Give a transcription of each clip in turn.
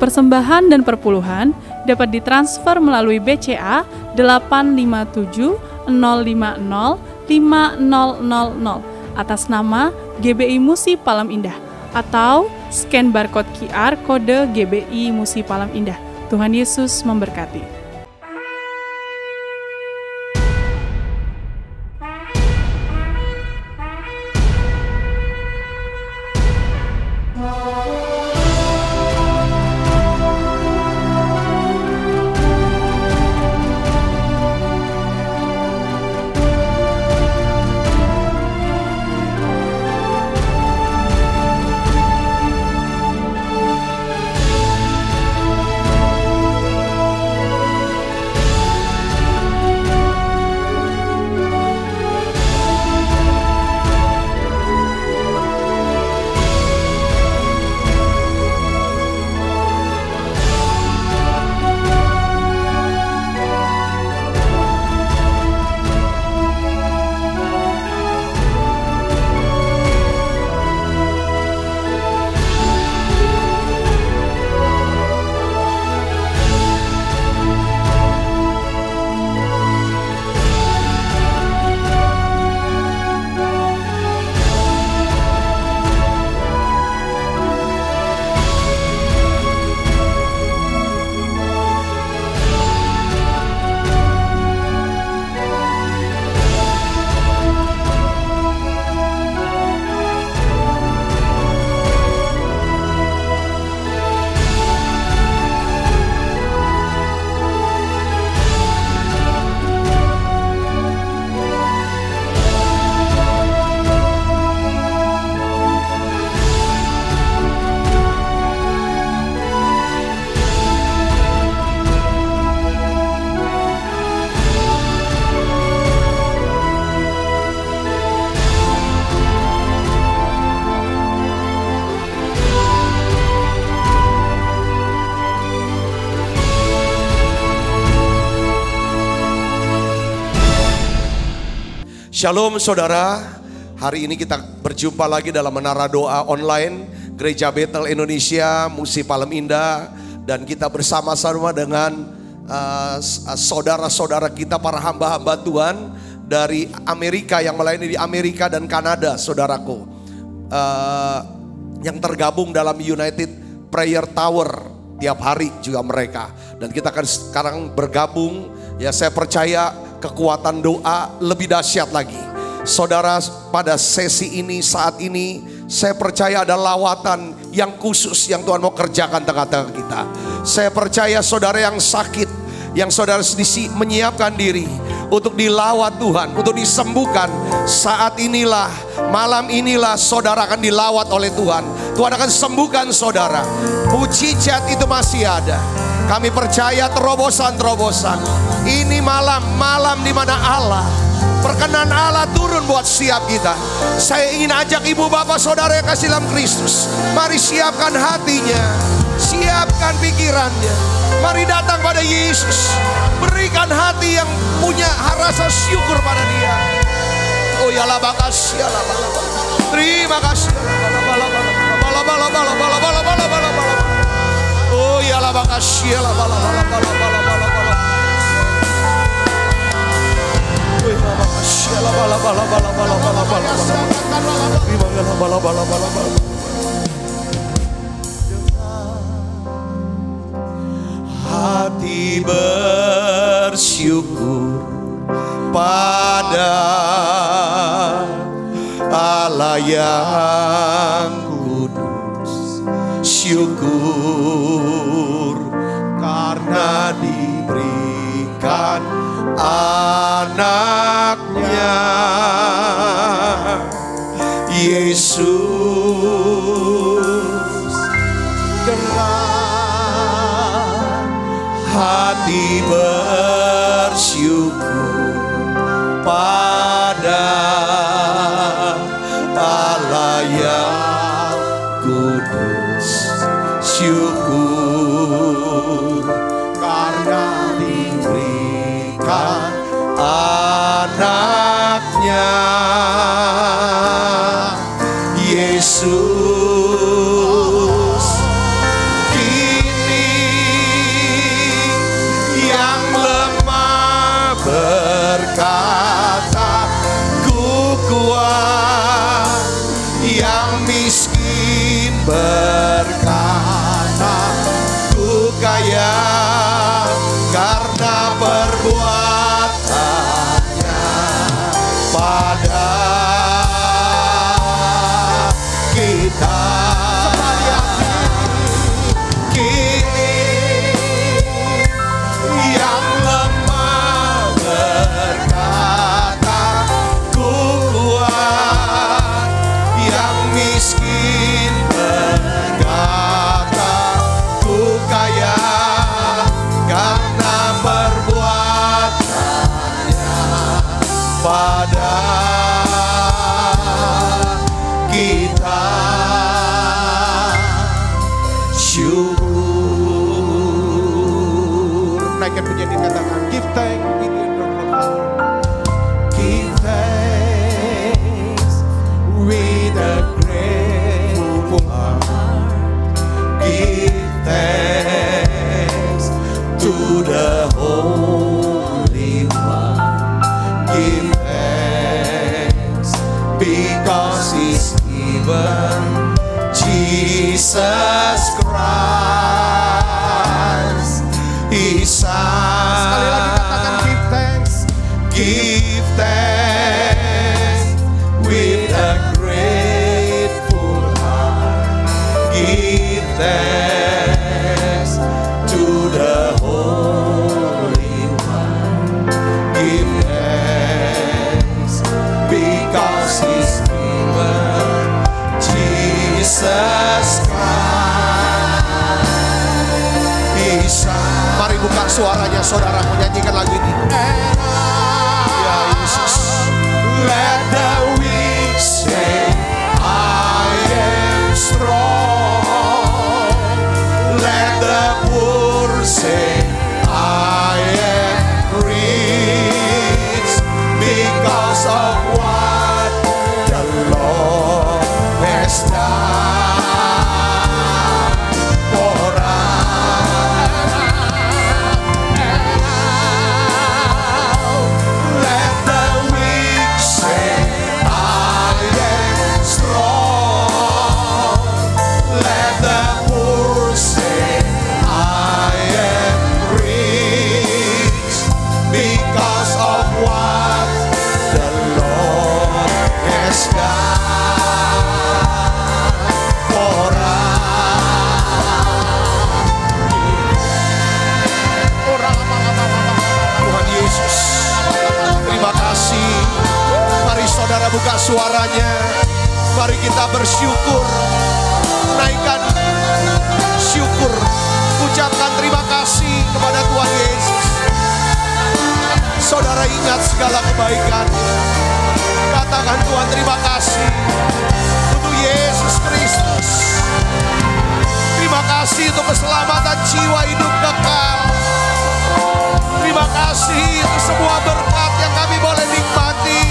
Persembahan dan perpuluhan dapat ditransfer melalui BCA 857 050 5000 atas nama GBI Musi Palem Indah atau scan barcode QR kode GBI Musi Palem Indah. Tuhan Yesus memberkati. Shalom saudara, hari ini kita berjumpa lagi dalam Menara Doa Online Gereja Betel Indonesia Musi Palem Indah. Dan kita bersama-sama dengan saudara-saudara kita, para hamba-hamba Tuhan dari Amerika yang melayani di Amerika dan Kanada, saudaraku, yang tergabung dalam United Prayer Tower tiap hari juga mereka. Dan kita akan sekarang bergabung, ya saya percaya kekuatan doa lebih dahsyat lagi. Saudara, pada sesi ini, saat ini, saya percaya ada lawatan yang khusus yang Tuhan mau kerjakan tengah-tengah kita. Saya percaya saudara yang sakit, yang saudara menyiapkan diri untuk dilawat Tuhan, untuk disembuhkan, saat inilah, malam inilah saudara akan dilawat oleh Tuhan. Tuhan akan sembuhkan saudara. Mujizat itu masih ada. Kami percaya terobosan-terobosan. Ini malam di mana Allah, perkenan Allah turun buat siap kita. Saya ingin ajak ibu bapak saudara yang kasih dalam Kristus, mari siapkan hatinya, siapkan pikirannya. Mari datang pada Yesus, berikan hati yang punya rasa syukur pada Dia. Oh ya lah, makasih ya lah, terima kasih. Oh ya lah, makasih ya lah, hati bersyukur pada Allah yang kudus, syukur karena diberikan anaknya Yesus. Dengan hati bersyukur pada Allah yang kudus, syukur karena diberikan anaknya Yesus. Kini Jesus Christ, His Son. Sekali lagi katakan give thanks. Give thanks with a grateful heart. Give thanks to the Holy One. Give thanks because He's given Jesus Christ, His Son. Mari buka suaranya saudara menyanyikan lagu ini. Ya Yesus. Let the weak say I am strong. Let the poor say I am rich because of what the Lord has done for us. Let the weak say I am strong. Let the poor say I am rich because of what the Lord has done for us. Tuhan Yesus, terima kasih. Mari saudara buka suaranya. Mari kita bersyukur. Naikkan syukur. Ucapkan terima kasih kepada Tuhan Yesus. Saudara ingat segala kebaikan. Katakan Tuhan terima kasih untuk Yesus Kristus. Terima kasih untuk keselamatan jiwa hidup kekal. Terima kasih untuk semua berkat yang kami boleh nikmati.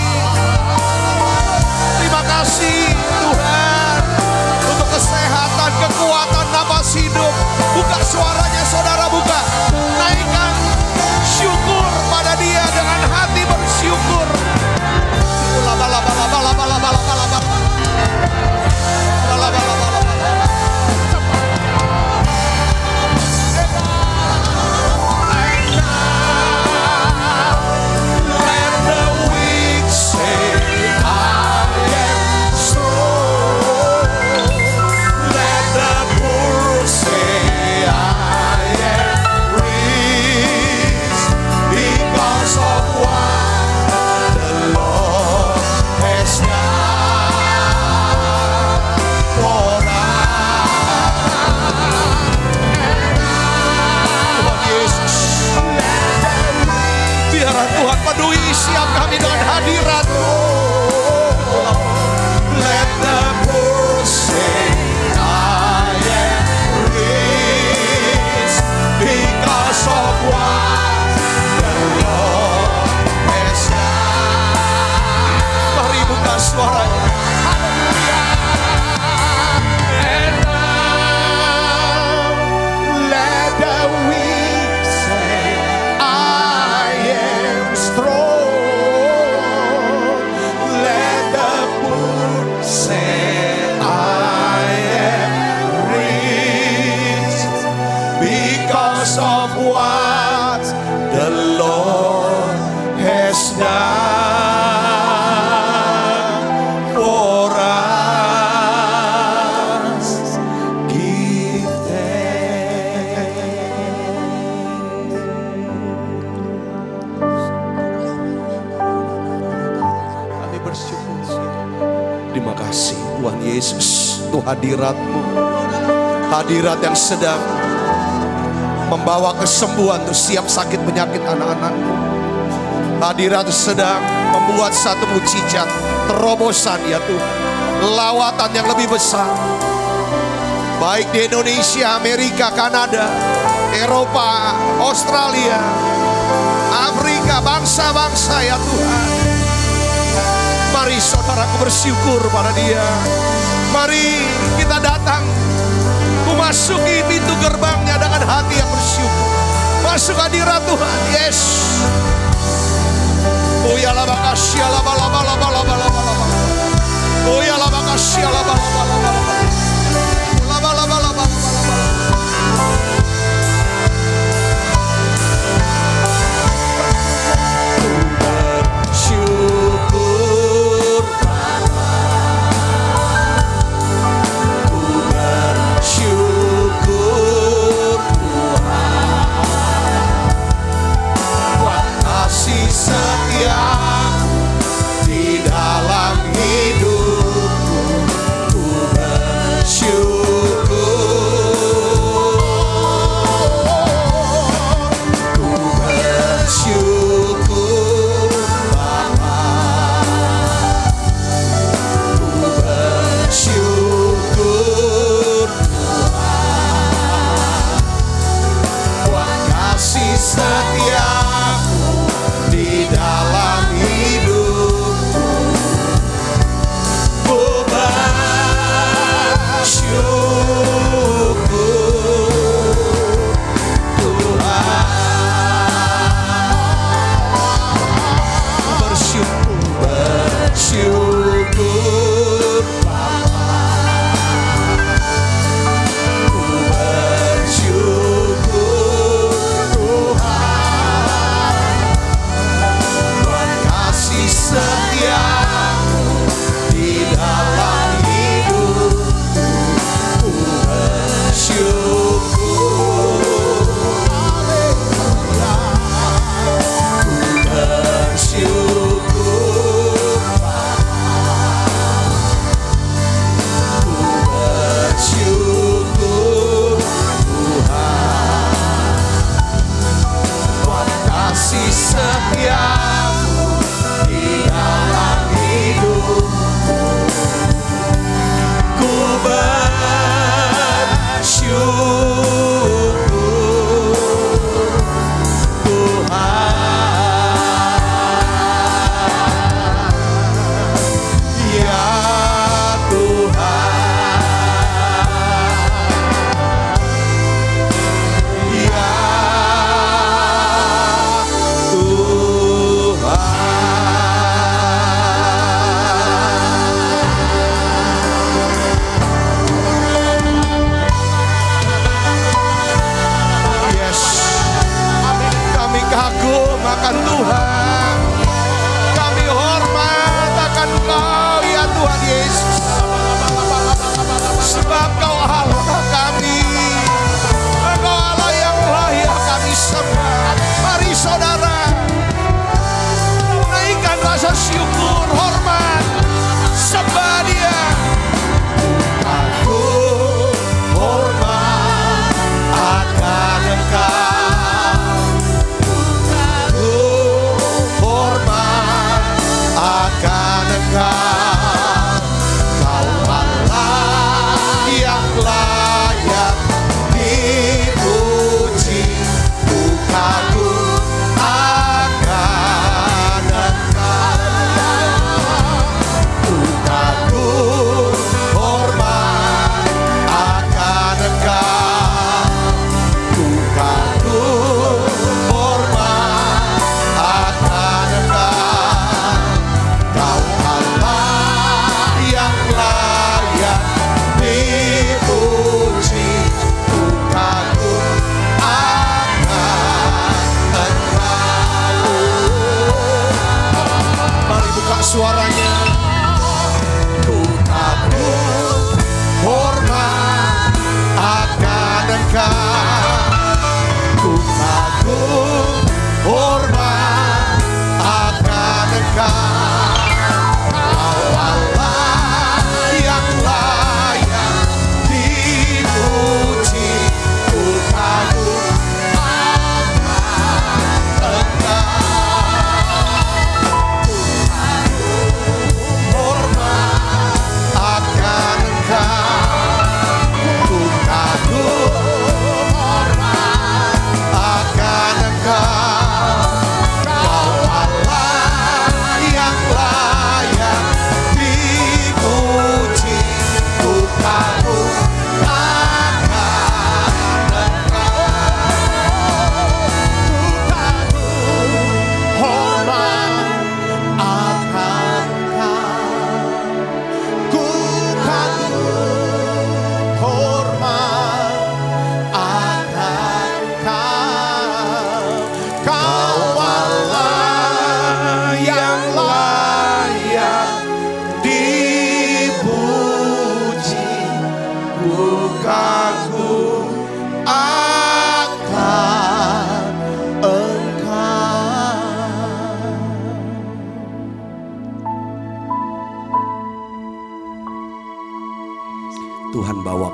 Terima kasih Tuhan untuk kesehatan, kekuatan, napas hidup. Buka suaranya saudara, buka. Naikkan syukur pada Dia dengan hati bersyukur. Let the weak say I am strong. Let the poor say I am rich because of what the Lord has done for us. Tuhan Yesus, biarlah Tuhan penuhi siap kami dengan hadirat-Mu. Let the poor say I am rich because of what the Lord has done. Mari buka suaranya. And now let the weak say I am strong. Let the poor say I am rich because of what the Lord has done for us. Give thanks. Kami bersyukur. Terima kasih Tuhan Yesus untuk hadirat-Mu. Hadirat yang sedang membawa kesembuhan untuk siap sakit penyakit anak-anak-Mu. Hadirat sedang membuat satu mujizat, terobosan ya Tuhan. Lawatan yang lebih besar. Baik di Indonesia, Amerika, Kanada, Eropa, Australia, Afrika, bangsa-bangsa ya Tuhan. Mari saudaraku bersyukur pada Dia. Mari kita datang memasuki pintu gerbangnya dengan hati yang bersyukur. Masuk hadirat Tuhan. Yes. Oh ya la bakasya la bala bala bala bala bala. Oh ya la bakasya la bala bala bala. La bala bala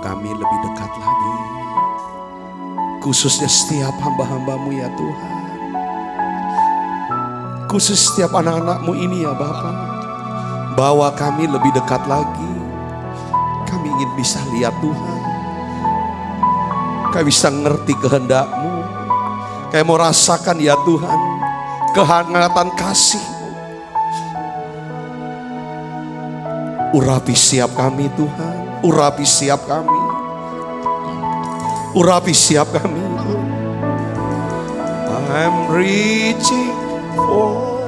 kami lebih dekat lagi. Khususnya setiap hamba-hambamu ya Tuhan. Khusus setiap anak-anakmu ini ya Bapa. Bawa kami lebih dekat lagi. Kami ingin bisa lihat Tuhan. Kami bisa ngerti kehendak-Mu. Kami mau rasakan ya Tuhan kehangatan kasih-Mu. Urapi siap kami Tuhan. Urapi siap kami. Urapi siap kami. I'm reaching for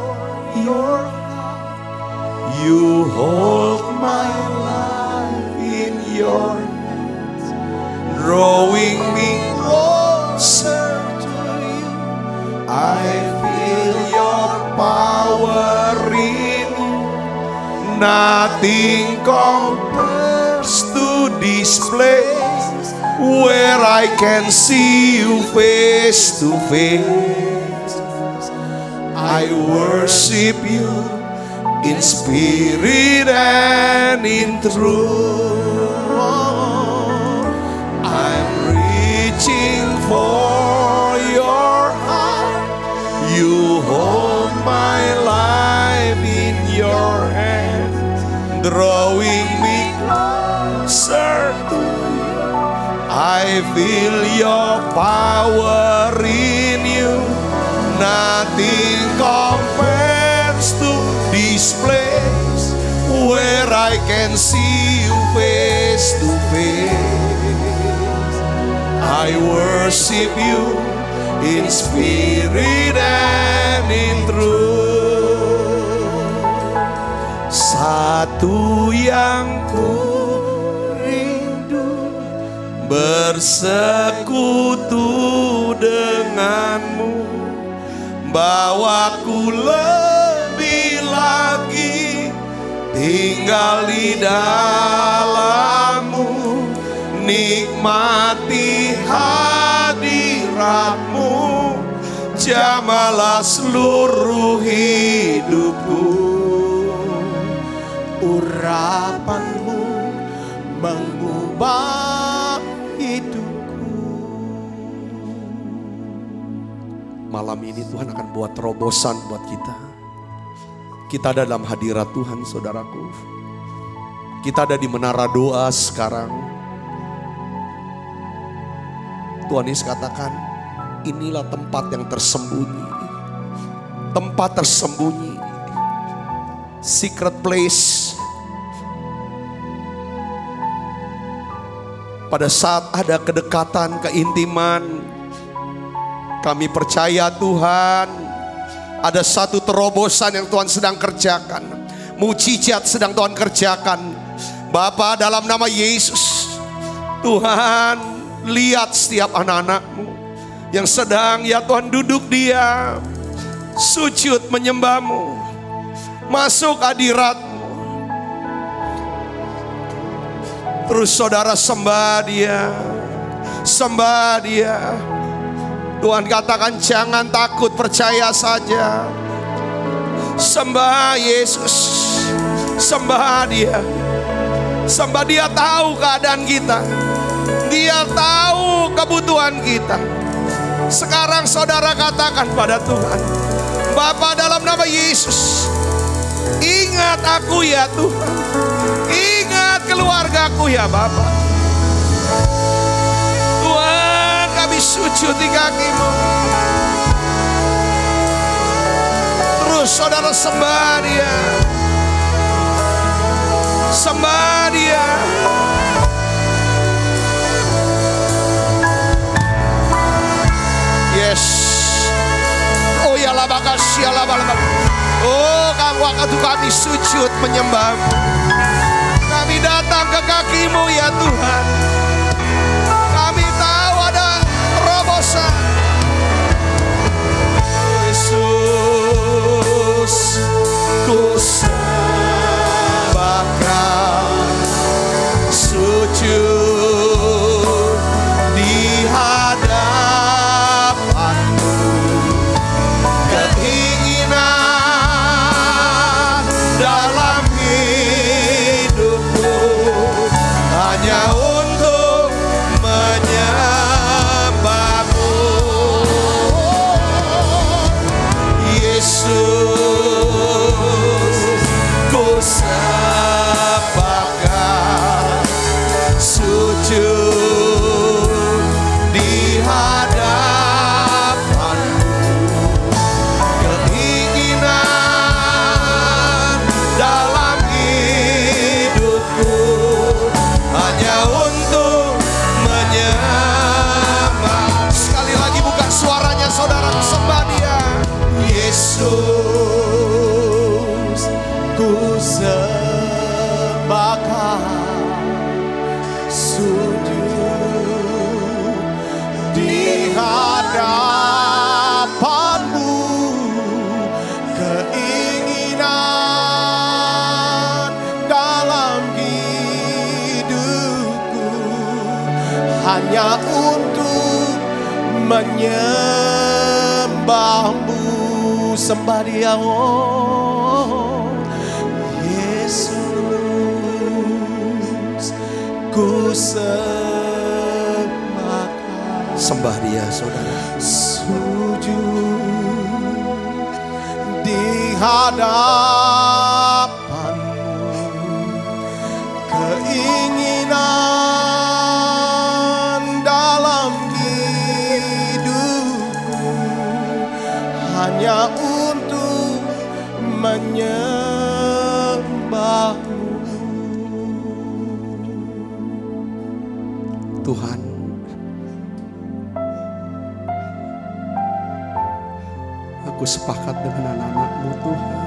your heart. You hold my life in your hands, drawing me closer to you. I feel your power in you. Nothing compares to this place where I can see you face to face. I worship you in spirit and in truth. I'm reaching for your heart. You hold my life in your hands, drawing me closer to you. I feel your power in you. Nothing compares to this place where I can see you face to face. I worship you in spirit and in truth. Satu yang ku rindu, bersekutu denganmu, bawaku lebih lagi tinggal di dalammu, nikmati hadiratmu, jamalah seluruh hidupku. Urapanmu mengubah hidupku. Malam ini Tuhan akan buat terobosan buat kita. Kita ada dalam hadirat Tuhan saudaraku. Kita ada di menara doa sekarang. Tuhan Yesus katakan, inilah tempat yang tersembunyi. Tempat tersembunyi. Secret place. Pada saat ada kedekatan, keintiman, kami percaya Tuhan ada satu terobosan yang Tuhan sedang kerjakan. Mujizat sedang Tuhan kerjakan. Bapa, dalam nama Yesus, Tuhan lihat setiap anak-anak-Mu yang sedang ya Tuhan duduk diam, sujud menyembah-Mu, masuk hadirat-Mu. Terus saudara sembah dia, sembah dia. Tuhan katakan jangan takut, percaya saja. Sembah Yesus, sembah dia. Sembah dia, tahu keadaan kita. Dia tahu kebutuhan kita. Sekarang saudara katakan pada Tuhan, Bapa, dalam nama Yesus, ingat aku ya Tuhan. Ingat keluargaku ya Bapa. Tuhan, kami sujud di kaki-Mu. Terus saudara sembah dia. Sembah dia. Yes. Oh ya lah makasih ya lah. Oh waktu kami sujud menyembah-Mu, kami datang ke kaki-Mu ya Tuhan. Kami tahu ada terobosan. Yesus, ku sembah Kau, sujud di hadapan-Mu. Keinginan dalam hidupku hanya untuk Yesus, ku sembahkan, sujud di hadapan-Mu. Keinginan dalam hidupku hanya untuk menyembah-Mu. Sembah Dia, oh Yesus, ku sembahkan. Sembah Dia, saudara. Sujud di hadapan-Mu. Keinginan dalam hidupku hanya untuk menyembah-Mu. Tuhan, aku sepakat dengan anak-anak-Mu, Tuhan.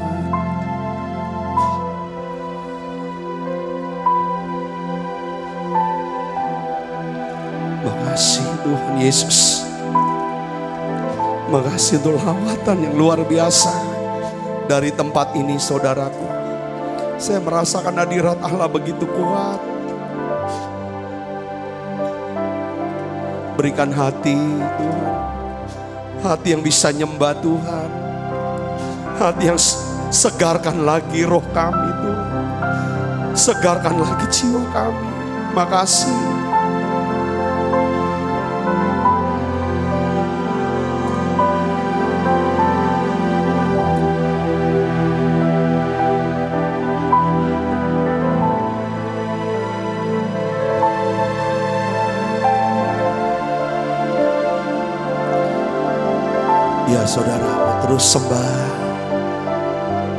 Makasih Tuhan Yesus. Makasih untuk lawatan yang luar biasa dari tempat ini, saudaraku. Saya merasakan hadirat Allah begitu kuat. Berikan hati Tuhan, hati yang bisa nyembah Tuhan, hati yang segarkan lagi roh kami Tuhan, segarkan lagi jiwa kami. Makasih. Ya saudara, terus sembah.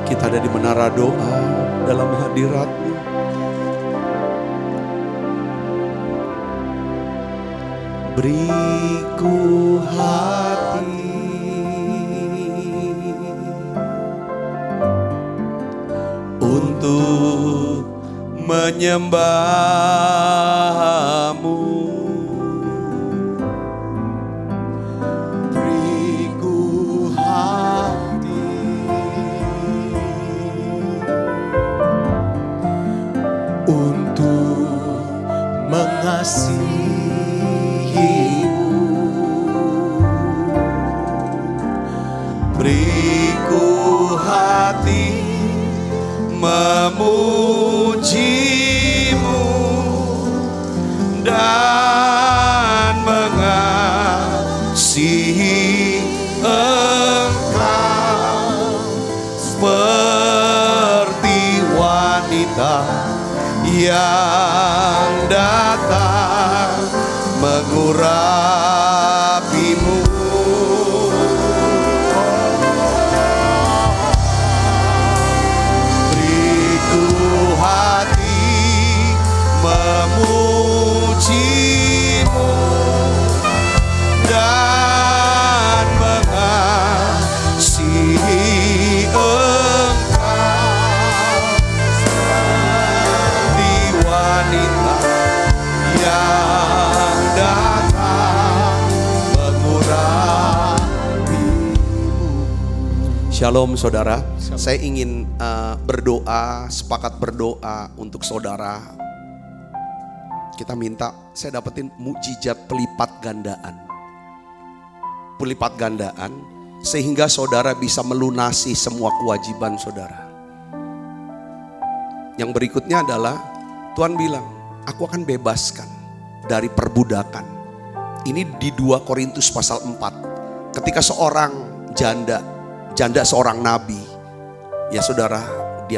Kita ada di menara doa dalam hadirat-Mu. Beriku hati untuk menyembah-Mu. Mengasihi-Mu, beriku hati memuji-Mu dan mengasihi Engkau seperti wanita yang datang mengurapi-Mu. Beriku hati memuji-Mu dan mengasihi Engkau seperti wanita yang datang mengurapi-Mu. Shalom saudara, saya ingin berdoa, sepakat berdoa untuk saudara. Kita minta, saya dapetin mukjizat pelipat gandaan. Pelipat gandaan, sehingga saudara bisa melunasi semua kewajiban saudara. Yang berikutnya adalah, Tuhan bilang, aku akan bebaskan dari perbudakan. Ini di 2 Korintus pasal 4. Ketika seorang janda seorang nabi, ya saudara, dia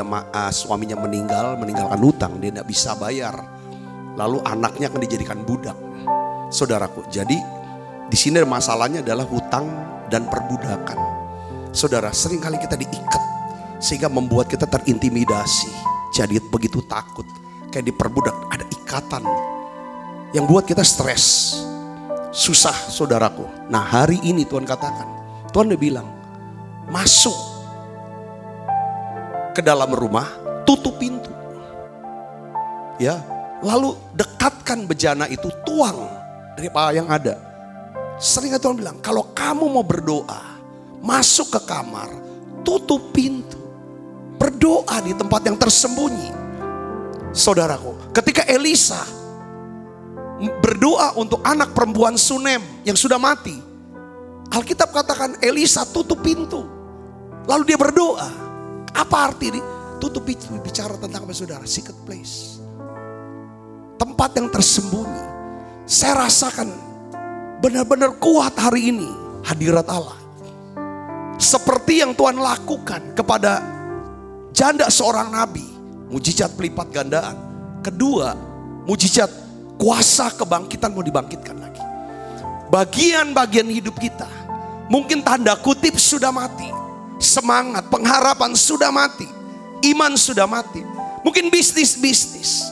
suaminya meninggalkan hutang, dia tidak bisa bayar. Lalu anaknya akan dijadikan budak. Saudaraku, jadi di sini masalahnya adalah hutang dan perbudakan. Saudara, seringkali kita diikat sehingga membuat kita terintimidasi. Jadi begitu takut, kayak diperbudak, ada ikatan yang buat kita stres, susah saudaraku. Nah hari ini Tuhan katakan, Tuhan udah bilang, masuk ke dalam rumah, tutup pintu. Ya, lalu dekatkan bejana itu, tuang dari apa yang ada. Sering Tuhan bilang, kalau kamu mau berdoa, masuk ke kamar, tutup pintu. Berdoa di tempat yang tersembunyi. Saudaraku, ketika Elisa berdoa untuk anak perempuan Sunem yang sudah mati, Alkitab katakan Elisa tutup pintu. Lalu dia berdoa. Apa arti ini? Tutup pintu bicara tentang apa saudara? Secret place. Tempat yang tersembunyi. Saya rasakan benar-benar kuat hari ini hadirat Allah. Seperti yang Tuhan lakukan kepada janda seorang nabi. Mujizat pelipat gandaan. Kedua, mujizat kuasa kebangkitan mau dibangkitkan lagi. Bagian-bagian hidup kita mungkin tanda kutip sudah mati. Semangat, pengharapan sudah mati. Iman sudah mati. Mungkin bisnis-bisnis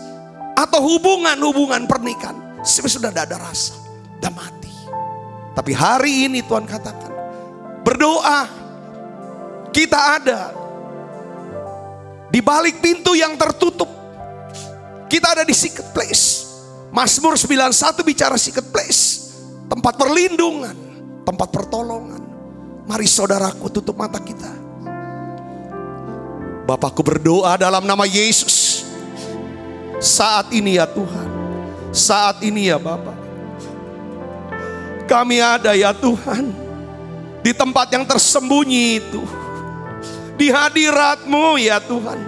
atau hubungan-hubungan pernikahan sudah tidak ada rasa, sudah mati. Tapi hari ini Tuhan katakan, berdoa, kita ada di balik pintu yang tertutup. Kita ada di secret place. Mazmur 91 bicara secret place, tempat perlindungan, tempat pertolongan. Mari saudaraku tutup mata kita. Bapakku berdoa dalam nama Yesus. Saat ini ya Tuhan, saat ini ya Bapak, kami ada ya Tuhan di tempat yang tersembunyi itu, di hadirat-Mu ya Tuhan,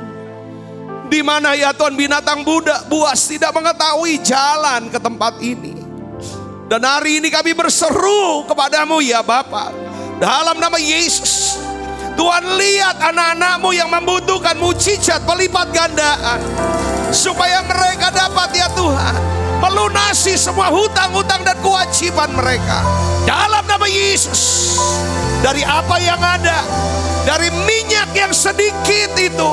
di mana ya Tuhan binatang buas tidak mengetahui jalan ke tempat ini. Dan hari ini kami berseru kepadamu ya Bapak, dalam nama Yesus. Tuhan, lihat anak-anak-Mu yang membutuhkan mujizat pelipat gandaan, supaya mereka dapat ya Tuhan melunasi semua hutang-hutang dan kewajiban mereka. Dalam nama Yesus, dari apa yang ada, dari minyak yang sedikit itu,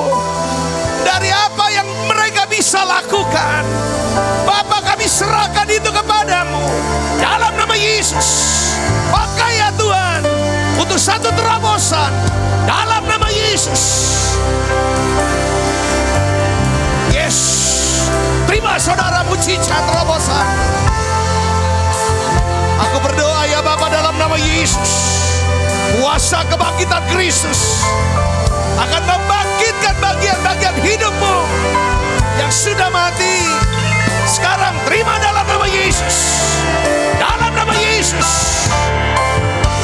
dari apa yang mereka bisa lakukan, Bapak kami serahkan itu kepadamu. Dalam nama Yesus, pakai ya Tuhan untuk satu terobosan. Dalam nama Yesus. Yes, terima saudara mujizat terobosan. Aku berdoa ya Bapa dalam nama Yesus, kuasa kebangkitan Kristus akan membangkitkan bagian-bagian hidupmu yang sudah mati. Sekarang terima dalam nama Yesus. Dalam nama Yesus,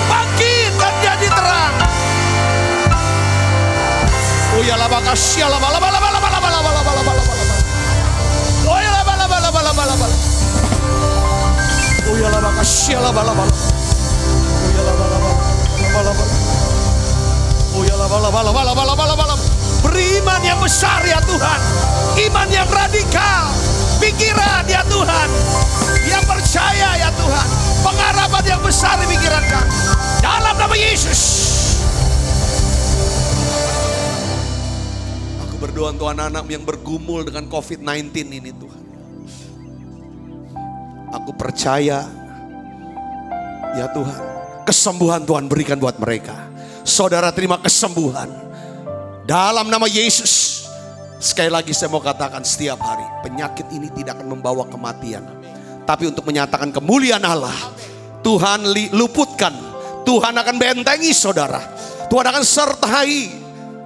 bangkit dan jadi terang. Oh ya la bakasya la bala bala bala bala bala bala bala bala. Oh ya la bala bala bala bala bala. Oh ya la bakasya la bala bala. Oh ya la bala bala bala. Oh ya la bala bala bala bala bala bala. Beriman yang besar ya Tuhan, iman yang radikal, pikiran ya Tuhan yang percaya ya Tuhan, pengharapan yang besar di pikiran kami. Dalam nama Yesus. Aku berdoa untuk anak-anak yang bergumul dengan COVID-19 ini Tuhan. Aku percaya ya Tuhan, kesembuhan Tuhan berikan buat mereka. Saudara terima kesembuhan dalam nama Yesus. Sekali lagi saya mau katakan setiap hari, penyakit ini tidak akan membawa kematian, tapi untuk menyatakan kemuliaan Allah. Tuhan luputkan, Tuhan akan bentengi saudara, Tuhan akan sertai,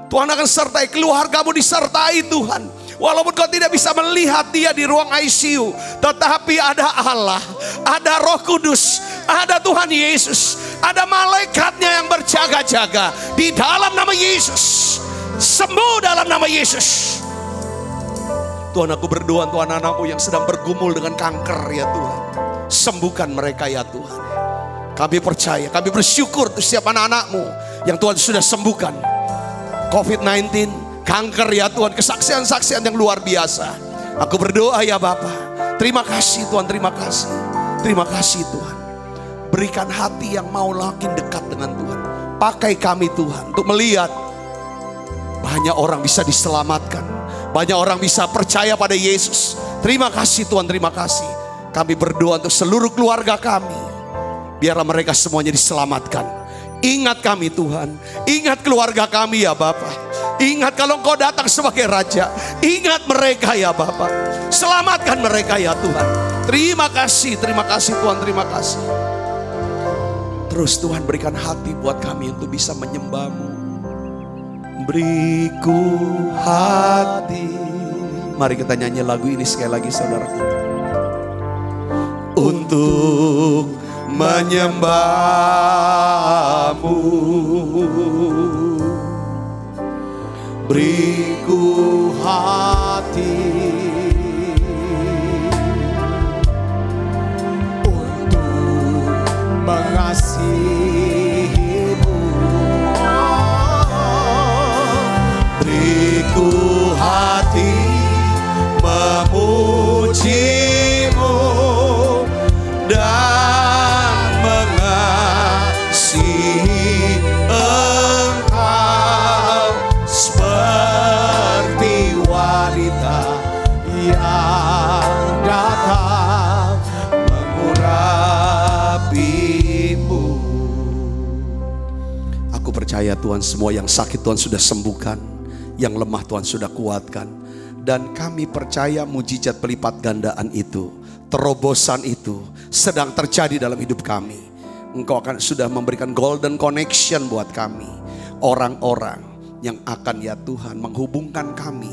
Tuhan akan sertai keluargamu, disertai Tuhan. Walaupun kau tidak bisa melihat dia di ruang ICU, tetapi ada Allah, ada Roh Kudus, ada Tuhan Yesus, ada malaikatnya yang berjaga-jaga. Di dalam nama Yesus, sembuh dalam nama Yesus. Tuhan, aku berdoa untuk anak-anakmu yang sedang bergumul dengan kanker ya Tuhan, sembuhkan mereka ya Tuhan. Kami percaya, kami bersyukur untuk setiap anak-anakmu yang Tuhan sudah sembuhkan COVID-19, kanker ya Tuhan, kesaksian-saksian yang luar biasa. Aku berdoa ya Bapa, terima kasih Tuhan, terima kasih. Terima kasih Tuhan, berikan hati yang mau makin dekat dengan Tuhan. Pakai kami Tuhan untuk melihat banyak orang bisa diselamatkan, banyak orang bisa percaya pada Yesus. Terima kasih Tuhan, terima kasih. Kami berdoa untuk seluruh keluarga kami, biarlah mereka semuanya diselamatkan. Ingat kami Tuhan, ingat keluarga kami ya Bapa, Ingat kalau Engkau datang sebagai Raja. Ingat mereka ya Bapa. Selamatkan mereka ya Tuhan. Terima kasih Tuhan, terima kasih. Terus Tuhan berikan hati buat kami untuk bisa menyembah-Mu. Beriku hati. Mari kita nyanyi lagu ini sekali lagi saudaraku. Untuk menyembah-Mu. Beriku hati untuk mengasihi-Mu. Beriku hati memuji-Mu dan mengasihi Engkau seperti wanita yang datang mengurapi-Mu. Aku percaya Tuhan, semua yang sakit Tuhan sudah sembuhkan, yang lemah Tuhan sudah kuatkan. Dan kami percaya mujizat pelipat gandaan itu, terobosan itu sedang terjadi dalam hidup kami. Engkau akan sudah memberikan golden connection buat kami. Orang-orang yang akan ya Tuhan menghubungkan kami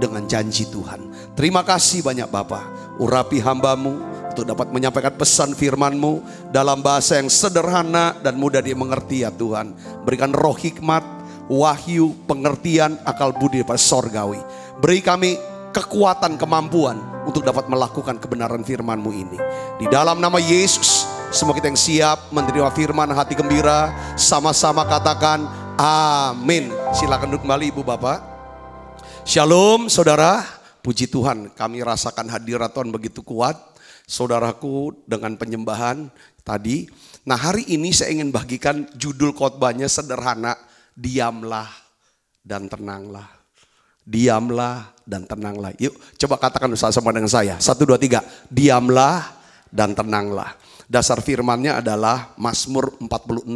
dengan janji Tuhan. Terima kasih banyak Bapa. Urapi hamba-Mu untuk dapat menyampaikan pesan firman-Mu dalam bahasa yang sederhana dan mudah dimengerti ya Tuhan. Berikan roh hikmat, wahyu, pengertian, akal budi daripada sorgawi. Beri kami kekuatan, kemampuan untuk dapat melakukan kebenaran firman-Mu ini. Di dalam nama Yesus, semua kita yang siap menerima firman, hati gembira, sama-sama katakan amin. Silakan duduk kembali Ibu Bapak. Shalom saudara, puji Tuhan kami rasakan hadirat Tuhan begitu kuat. Saudaraku dengan penyembahan tadi. Nah hari ini saya ingin bagikan judul khotbahnya sederhana. Diamlah dan tenanglah. Diamlah dan tenanglah. Yuk coba katakan sama dengan saya. 1, 2, 3. Diamlah dan tenanglah. Dasar firmannya adalah Mazmur 46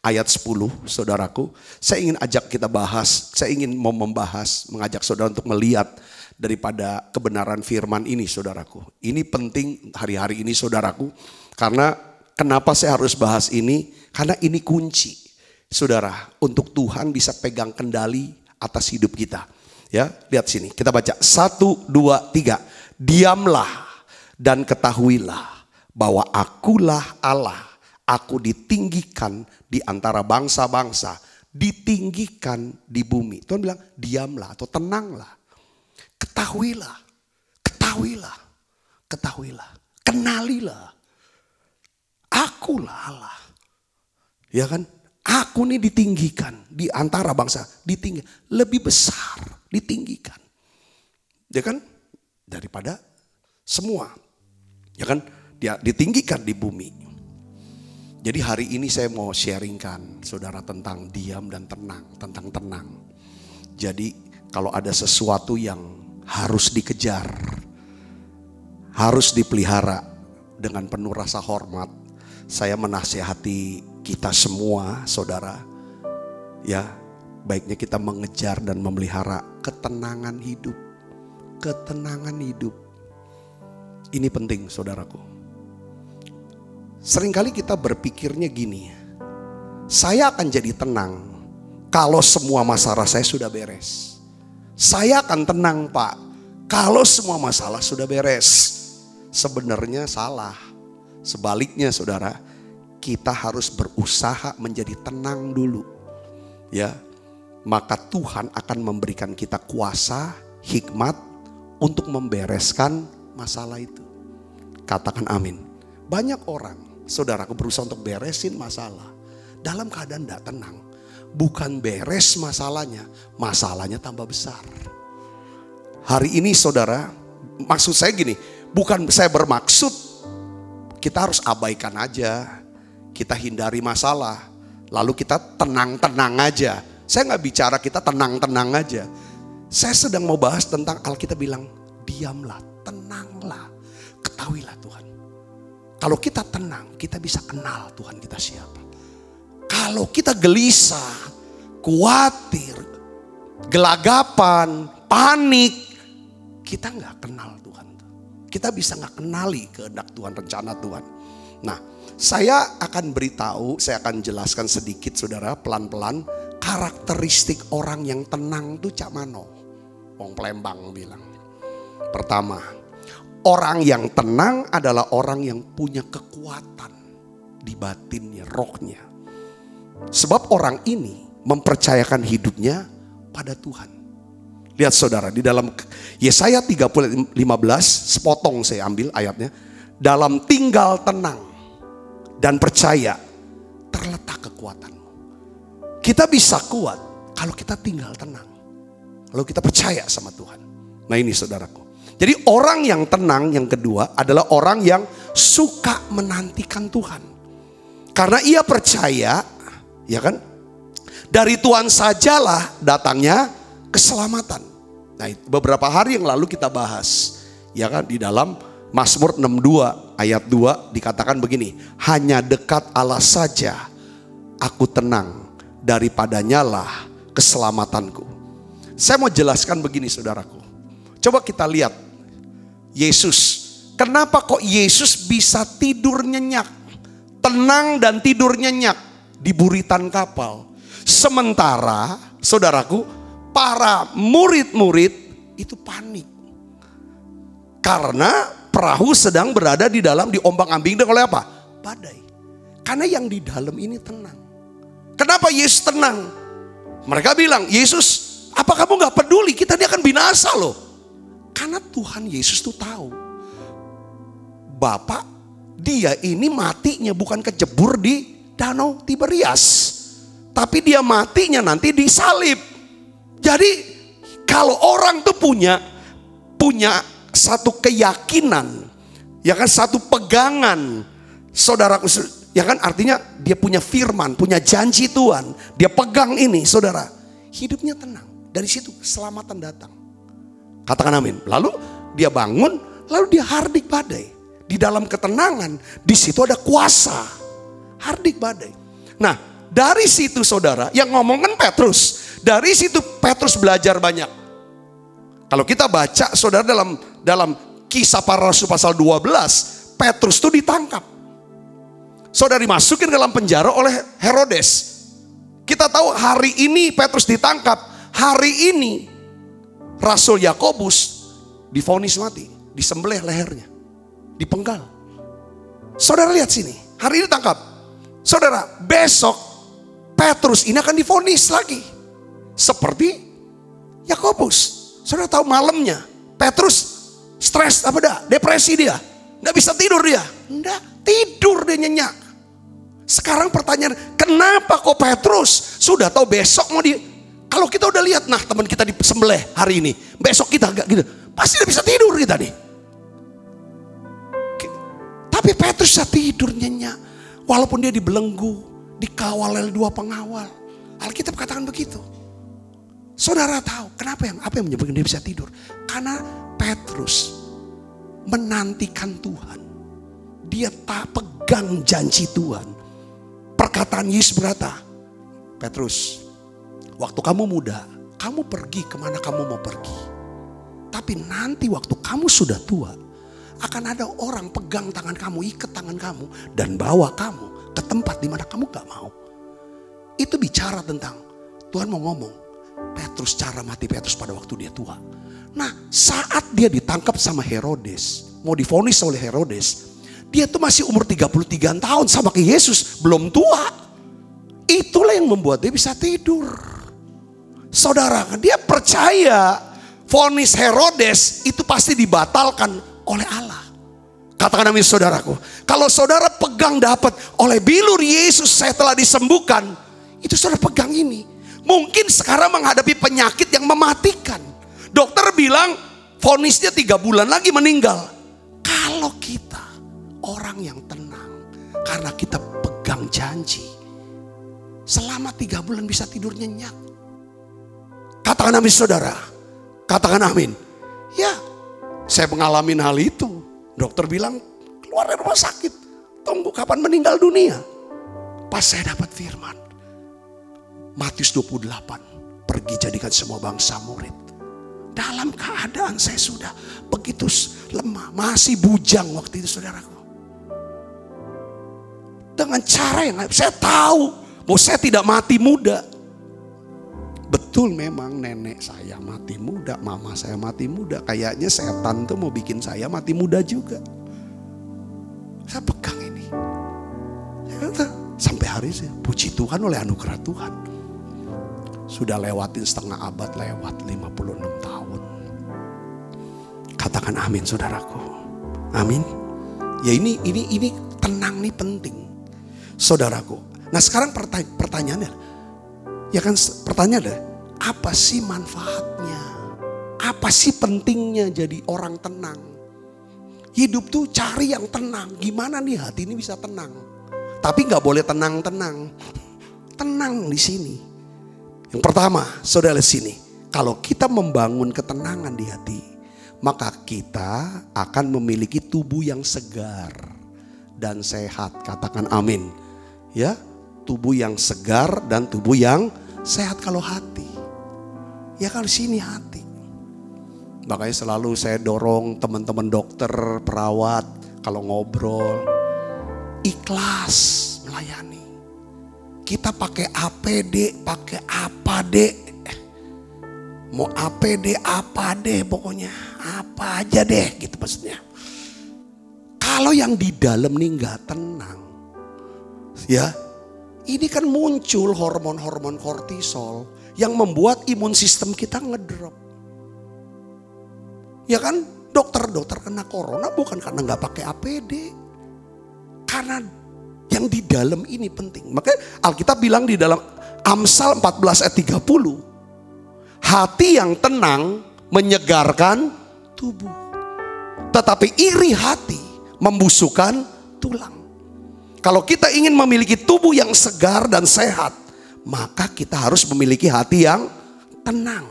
ayat 10 saudaraku. Saya ingin ajak kita bahas. Saya ingin membahas, mengajak saudara untuk melihat daripada kebenaran firman ini saudaraku. Ini penting hari-hari ini saudaraku. Karena kenapa saya harus bahas ini? Karena ini kunci saudara untuk Tuhan bisa pegang kendali atas hidup kita. Ya, lihat sini. Kita baca 1, 2, 3. Diamlah dan ketahuilah bahwa akulah Allah. Aku ditinggikan di antara bangsa-bangsa, ditinggikan di bumi. Tuhan bilang diamlah atau tenanglah. Ketahuilah, ketahuilah, ketahuilah, kenalilah. Akulah Allah. Ya kan? Aku ini ditinggikan di antara bangsa, ditinggikan, lebih besar, ditinggikan. Ya kan? Daripada semua. Ya kan? Dia ditinggikan di bumi. Jadi hari ini saya mau sharingkan saudara tentang diam dan tenang, tentang tenang. Jadi kalau ada sesuatu yang harus dikejar, harus dipelihara dengan penuh rasa hormat, saya menasihati kita semua saudara, ya baiknya kita mengejar dan memelihara ketenangan hidup. Ketenangan hidup. Ini penting saudaraku. Seringkali kita berpikirnya gini, saya akan jadi tenang kalau semua masalah saya sudah beres. Saya akan tenang Pak kalau semua masalah sudah beres. Sebenarnya salah. Sebaliknya saudara, kita harus berusaha menjadi tenang dulu. Ya, maka Tuhan akan memberikan kita kuasa, hikmat untuk membereskan masalah itu. Katakan amin. Banyak orang, saudaraku, berusaha untuk beresin masalah dalam keadaan tidak tenang. Bukan beres masalahnya, masalahnya tambah besar. Hari ini saudara, maksud saya gini, bukan saya bermaksud kita harus abaikan aja, kita hindari masalah, lalu kita tenang-tenang aja. Saya nggak bicara kita tenang-tenang aja. Saya sedang mau bahas tentang Alkitab bilang, diamlah, tenanglah, ketahuilah Tuhan. Kalau kita tenang, kita bisa kenal Tuhan kita siapa. Kalau kita gelisah, khawatir, gelagapan, panik, kita nggak kenal Tuhan. Kita bisa nggak kenali kehendak Tuhan, rencana Tuhan. Nah, saya akan beritahu, saya akan jelaskan sedikit saudara, pelan-pelan, karakteristik orang yang tenang tuh cak mano. Wong Palembang bilang. Pertama, orang yang tenang adalah orang yang punya kekuatan di batinnya, rohnya. Sebab orang ini mempercayakan hidupnya pada Tuhan. Lihat saudara, di dalam Yesaya 30:15, sepotong saya ambil ayatnya. Dalam tinggal tenang dan percaya terletak kekuatanmu. Kita bisa kuat kalau kita tinggal tenang. Kalau kita percaya sama Tuhan. Nah ini saudaraku. Jadi orang yang tenang yang kedua adalah orang yang suka menantikan Tuhan. Karena ia percaya, ya kan? Dari Tuhan sajalah datangnya keselamatan. Nah, beberapa hari yang lalu kita bahas, ya kan, di dalam Mazmur 62 ayat 2 dikatakan begini, hanya dekat Allah saja aku tenang, daripadanya lah keselamatanku. Saya mau jelaskan begini saudaraku. Coba kita lihat Yesus. Kenapa kok Yesus bisa tidur nyenyak, tenang dan tidur nyenyak di buritan kapal. Sementara saudaraku, para murid-murid itu panik. Karena perahu sedang berada di dalam diombang-ambing oleh apa? Badai. Karena yang di dalam ini tenang. Kenapa Yesus tenang? Mereka bilang, Yesus, apa kamu gak peduli? Kita ini akan binasa loh. Karena Tuhan Yesus tuh tahu. Bapak, dia ini matinya bukan kejebur di Danau Tiberias. Tapi dia matinya nanti disalib. Jadi kalau orang tuh punya satu keyakinan, ya kan, satu pegangan, saudaraku, ya kan, artinya dia punya firman, punya janji Tuhan, dia pegang ini, saudara, hidupnya tenang. Dari situ keselamatan datang. Katakan amin. Lalu dia bangun, lalu dia hardik badai. Di dalam ketenangan, di situ ada kuasa, hardik badai. Nah, dari situ saudara, yang ngomong kan Petrus. Dari situ Petrus belajar banyak. Kalau kita baca saudara dalam Kisah Para Rasul pasal 12, Petrus itu ditangkap. Saudara dimasukin dalam penjara oleh Herodes. Kita tahu hari ini Petrus ditangkap. Hari ini Rasul Yakobus divonis mati, disembelih lehernya, dipenggal. Saudara lihat sini, hari ini ditangkap. Saudara, besok Petrus ini akan divonis lagi. Seperti Yakobus. Saudara tahu malamnya Petrus stres apa dah? Depresi dia. Nggak bisa tidur dia. Nggak, tidur dia nyenyak. Sekarang pertanyaan, kenapa kok Petrus sudah tahu besok mau di... Kalau kita udah lihat, nah teman kita disembelih hari ini, besok kita agak gitu, pasti udah bisa tidur kita nih. Tapi Petrus bisa tidur nyenyak. Walaupun dia dibelenggu, dikawal oleh 2 pengawal. Alkitab katakan begitu. Saudara tahu kenapa apa yang menyebabkan dia bisa tidur? Karena Petrus menantikan Tuhan. Dia tak pegang janji Tuhan. Perkataan Yesus berkata, Petrus, waktu kamu muda, kamu pergi kemana kamu mau pergi. Tapi nanti waktu kamu sudah tua, akan ada orang pegang tangan kamu, ikat tangan kamu, dan bawa kamu ke tempat di mana kamu gak mau. Itu bicara tentang Tuhan mau ngomong, Petrus, cara mati Petrus pada waktu dia tua. Nah, saat dia ditangkap sama Herodes, mau divonis oleh Herodes, dia tuh masih umur 33 tahun sama kayak Yesus, belum tua. Itulah yang membuat dia bisa tidur. Saudara, dia percaya vonis Herodes itu pasti dibatalkan oleh Allah. Katakan amin saudaraku. Kalau saudara pegang dapat oleh bilur Yesus saya telah disembuhkan, itu saudara pegang ini. Mungkin sekarang menghadapi penyakit yang mematikan. Dokter bilang vonisnya 3 bulan lagi meninggal. Kalau kita orang yang tenang, karena kita pegang janji, selama 3 bulan bisa tidur nyenyak. Katakan amin saudara. Katakan amin. Ya, saya mengalami hal itu. Dokter bilang keluar dari rumah sakit, tunggu kapan meninggal dunia. Pas saya dapat firman Matius 28, pergi jadikan semua bangsa murid. Dalam keadaan saya sudah begitu lemah, masih bujang waktu itu saudaraku. Dengan cara yang saya tahu bahwa saya tidak mati muda. Betul memang nenek saya mati muda, mama saya mati muda. Kayaknya setan tuh mau bikin saya mati muda juga. Saya pegang ini. Sampai hari ini, puji Tuhan oleh anugerah Tuhan. Sudah lewatin setengah abad, lewat 56 tahun. Katakan amin saudaraku. Amin. Ya ini tenang nih penting. Saudaraku. Nah sekarang pertanyaannya. Ya kan pertanyaannya, apa sih manfaatnya? Apa sih pentingnya jadi orang tenang? Hidup tuh cari yang tenang. Gimana nih hati ini bisa tenang? Tapi gak boleh tenang-tenang. Tenang di sini. Yang pertama, saudara sini. Kalau kita membangun ketenangan di hati, maka kita akan memiliki tubuh yang segar dan sehat. Katakan amin. Ya, tubuh yang segar dan tubuh yang sehat kalau hati. Ya kalau sini hati. Makanya selalu saya dorong teman-teman dokter, perawat, kalau ngobrol, ikhlas melayani. Kita pakai APD, pakai apa dek? Mau APD apa deh pokoknya. Apa aja deh gitu maksudnya. Kalau yang di dalam nih gak tenang. Ya, ini kan muncul hormon-hormon kortisol yang membuat imun sistem kita ngedrop. Ya kan, dokter kena corona bukan karena nggak pakai APD, karena yang di dalam ini penting. Makanya Alkitab bilang di dalam Amsal 14 ayat 30, hati yang tenang menyegarkan tubuh, tetapi iri hati membusukkan tulang. Kalau kita ingin memiliki tubuh yang segar dan sehat, maka kita harus memiliki hati yang tenang.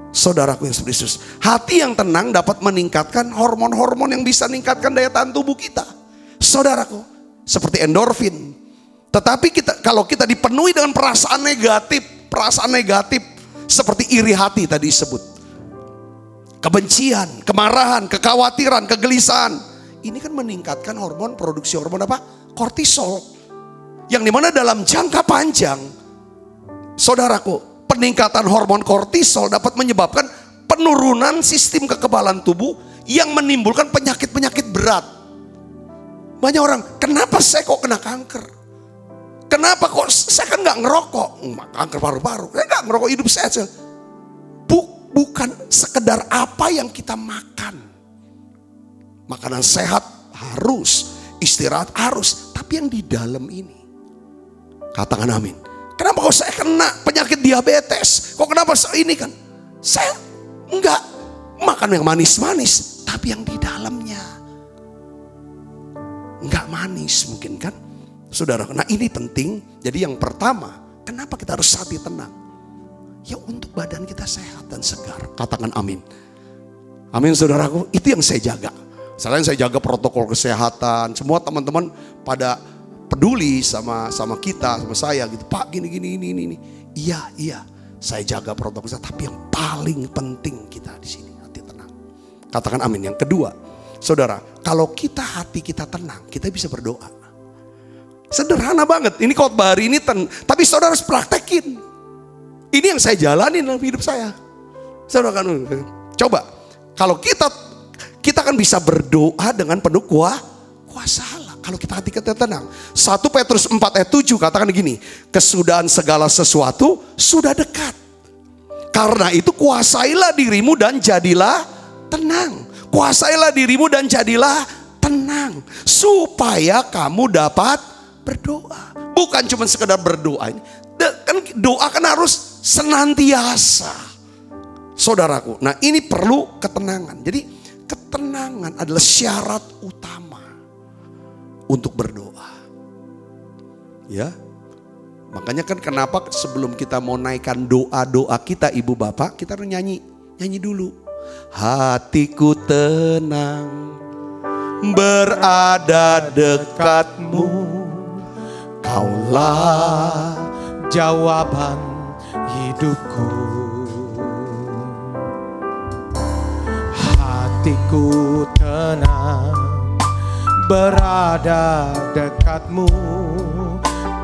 Saudaraku yang Yesus, hati yang tenang dapat meningkatkan hormon-hormon yang bisa meningkatkan daya tahan tubuh kita. Saudaraku, seperti endorfin. Tetapi kalau kita dipenuhi dengan perasaan negatif seperti iri hati tadi disebut, kebencian, kemarahan, kekhawatiran, kegelisahan, ini kan meningkatkan produksi hormon apa? Kortisol, yang dimana dalam jangka panjang, saudaraku, peningkatan hormon kortisol dapat menyebabkan penurunan sistem kekebalan tubuh yang menimbulkan penyakit-penyakit berat. Banyak orang, kenapa saya kok kena kanker? Kenapa kok saya kan gak ngerokok? Kanker paru-paru, saya gak ngerokok, hidup sehat. Bukan sekedar apa yang kita makan. Makanan sehat harus, istirahat harus, tapi yang di dalam ini. Katakan amin. Kenapa kok saya kena penyakit diabetes? Kok kenapa ini kan? Saya enggak makan yang manis-manis, tapi yang di dalamnya enggak manis mungkin kan? Saudara, nah ini penting. Jadi yang pertama, kenapa kita harus hati tenang? Ya untuk badan kita sehat dan segar. Katakan amin. Amin saudaraku, itu yang saya jaga. Selain saya jaga protokol kesehatan, semua teman-teman pada peduli sama kita, sama saya gitu. Pak gini. Iya, saya jaga protokol kesehatan. Tapi yang paling penting kita di sini hati tenang. Katakan amin. Yang kedua, saudara, kalau hati kita tenang, kita bisa berdoa. Sederhana banget. Ini khotbah hari ini, tapi saudara harus praktekin. Ini yang saya jalani dalam hidup saya. Saudara kan, coba, kalau kita kan bisa berdoa dengan penuh kuasa Allah. Kalau hati kita tenang. 1 Petrus 4 ayat 7 katakan gini, kesudahan segala sesuatu sudah dekat. Karena itu kuasailah dirimu dan jadilah tenang. Kuasailah dirimu dan jadilah tenang. Supaya kamu dapat berdoa. Bukan cuma sekedar berdoa. Kan doa kan harus senantiasa. Saudaraku, nah ini perlu ketenangan. Jadi ketenangan adalah syarat utama untuk berdoa. Ya. Makanya kan kenapa sebelum kita mau naikkan doa-doa kita Ibu Bapak, kita harus nyanyi dulu. Hatiku tenang berada dekatmu, Kaulah jawaban hidupku. Hatiku tenang berada dekatmu.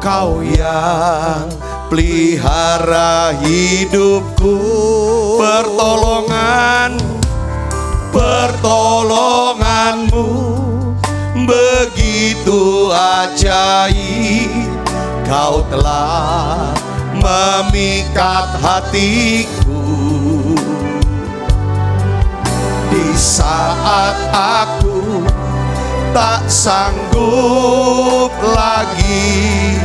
Kau yang pelihara hidupku. Pertolonganmu begitu ajaib. Kau telah memikat hatiku. Di saat aku tak sanggup lagi,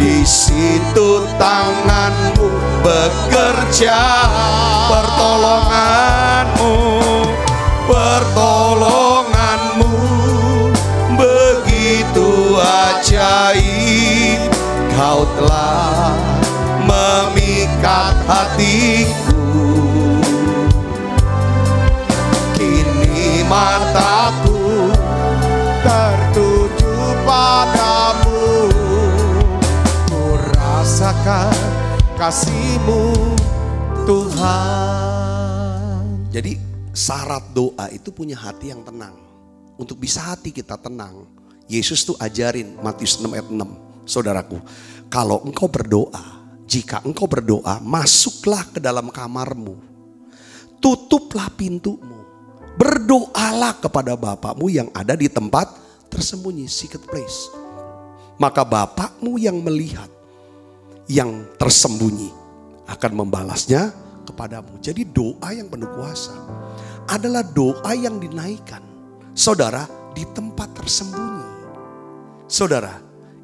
di situ tanganmu bekerja. Pertolonganmu begitu ajaib. Kau telah memikat hatiku. Kini mataku tertuju padamu. Ku rasakan kasih-Mu Tuhan. Jadi syarat doa itu punya hati yang tenang. Untuk bisa hati kita tenang, Yesus tuh ajarin Matius 6 ayat 6. Saudaraku, kalau engkau berdoa, jika engkau berdoa, masuklah ke dalam kamarmu, tutuplah pintumu, berdoalah kepada Bapakmu yang ada di tempat tersembunyi, secret place. Maka Bapakmu yang melihat yang tersembunyi akan membalasnya kepadamu. Jadi doa yang penuh kuasa adalah doa yang dinaikkan, saudara, di tempat tersembunyi. Saudara,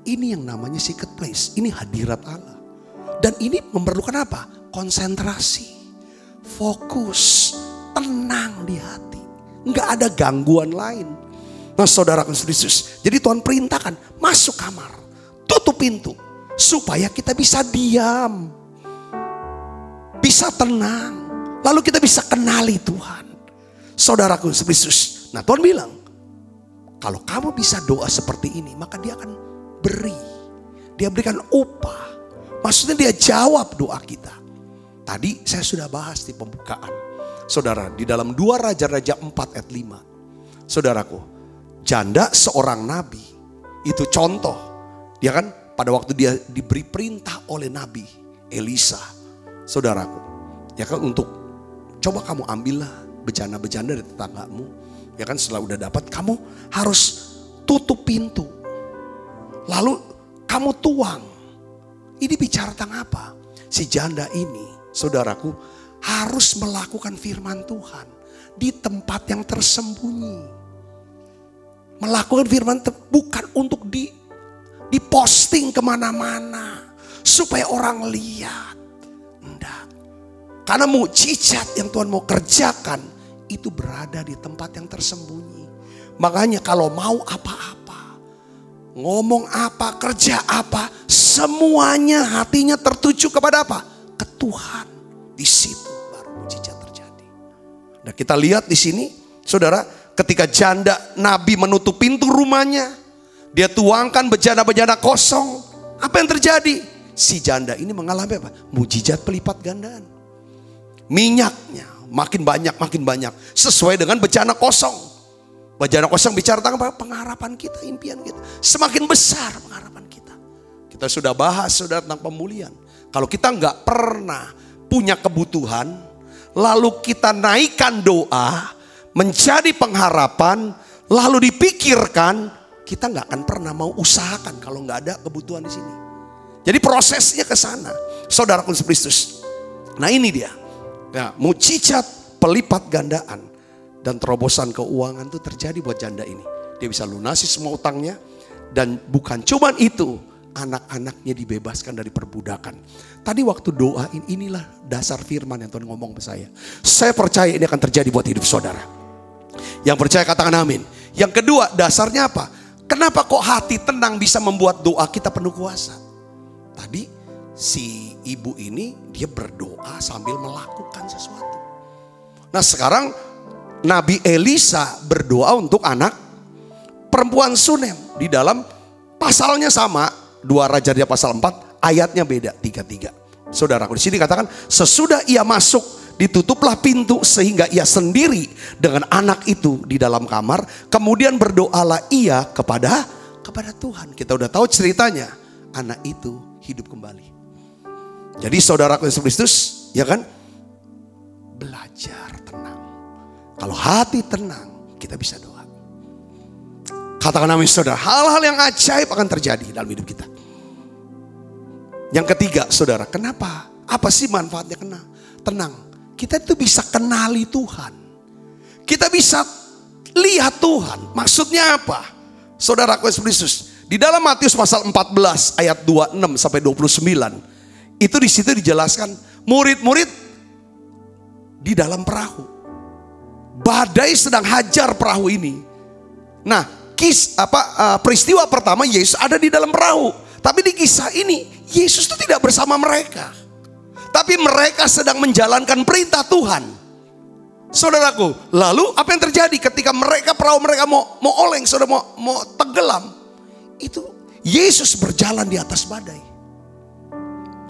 ini yang namanya secret place. Ini hadirat Allah. Dan ini memerlukan apa? Konsentrasi, fokus, tenang di hati. Enggak ada gangguan lain. Nah saudara Kristus, jadi Tuhan perintahkan masuk kamar, tutup pintu, supaya kita bisa diam, bisa tenang, lalu kita bisa kenali Tuhan. Saudaraku Kristus, nah Tuhan bilang, kalau kamu bisa doa seperti ini, maka Dia akan beri, Dia berikan upah. Maksudnya Dia jawab doa kita. Tadi saya sudah bahas di pembukaan, saudara, di dalam 2 Raja-Raja 4 ayat 5. Saudaraku, janda seorang nabi itu contoh, dia kan pada waktu dia diberi perintah oleh Nabi Elisa, saudaraku, ya kan, untuk coba kamu ambillah bejana-bejana dari tetanggamu, ya kan, setelah udah dapat kamu harus tutup pintu, lalu kamu tuang. Ini bicara tentang apa? Si janda ini, saudaraku, harus melakukan firman Tuhan di tempat yang tersembunyi. Melakukan firman bukan untuk diposting kemana-mana supaya orang lihat. Enggak. Karena mukjizat yang Tuhan mau kerjakan itu berada di tempat yang tersembunyi. Makanya kalau mau apa-apa, ngomong apa, kerja apa, semuanya hatinya tertuju kepada apa? Ke Tuhan. Di situ baru mukjizat terjadi. Nah, kita lihat di sini, saudara, ketika janda Nabi menutup pintu rumahnya, dia tuangkan bejana-bejana kosong. Apa yang terjadi? Si janda ini mengalami apa? Mukjizat pelipat gandaan. Minyaknya makin banyak, sesuai dengan bejana kosong. Bejana kosong bicara tentang apa? Pengharapan kita, impian kita. Semakin besar pengharapan kita. Kita sudah bahas, saudara, tentang pemulihan. Kalau kita nggak pernah punya kebutuhan, lalu kita naikkan doa menjadi pengharapan, lalu dipikirkan, kita nggak akan pernah mau usahakan kalau nggak ada kebutuhan di sini. Jadi prosesnya ke sana, saudaraku Kristus. Nah ini dia, ya, mukjizat pelipat gandaan dan terobosan keuangan itu terjadi buat janda ini. Dia bisa lunasi semua utangnya, dan bukan cuma itu, anak-anaknya dibebaskan dari perbudakan. Tadi waktu doain, inilah dasar firman yang Tuhan ngomong ke saya. Saya percaya ini akan terjadi buat hidup saudara. Yang percaya katakan amin. Yang kedua, dasarnya apa? Kenapa kok hati tenang bisa membuat doa kita penuh kuasa? Tadi si ibu ini dia berdoa sambil melakukan sesuatu. Nah sekarang Nabi Elisa berdoa untuk anak perempuan Sunem. Di dalam pasalnya sama, 2 Raja-Raja pasal 4, ayatnya beda, 33. Saudaraku, di sini katakan sesudah ia masuk ditutuplah pintu sehingga ia sendiri dengan anak itu di dalam kamar. Kemudian berdoalah ia kepada Tuhan. Kita udah tahu ceritanya. Anak itu hidup kembali. Jadi saudaraku Yesus Kristus, ya kan? Belajar tenang. Kalau hati tenang, kita bisa doa. Katakan amin saudara. Hal-hal yang ajaib akan terjadi dalam hidup kita. Yang ketiga saudara, kenapa? Apa sih manfaatnya tenang? Kita itu bisa kenali Tuhan. Kita bisa lihat Tuhan. Maksudnya apa? Saudaraku Yesus Kristus. Di dalam Matius pasal 14 ayat 26 sampai 29. Itu di situ dijelaskan murid-murid di dalam perahu. Badai sedang hajar perahu ini. Nah, peristiwa pertama Yesus ada di dalam perahu. Tapi di kisah ini Yesus itu tidak bersama mereka. Tapi mereka sedang menjalankan perintah Tuhan. Saudaraku, lalu apa yang terjadi ketika perahu mereka mau oleng, saudara, mau tenggelam? Itu Yesus berjalan di atas badai.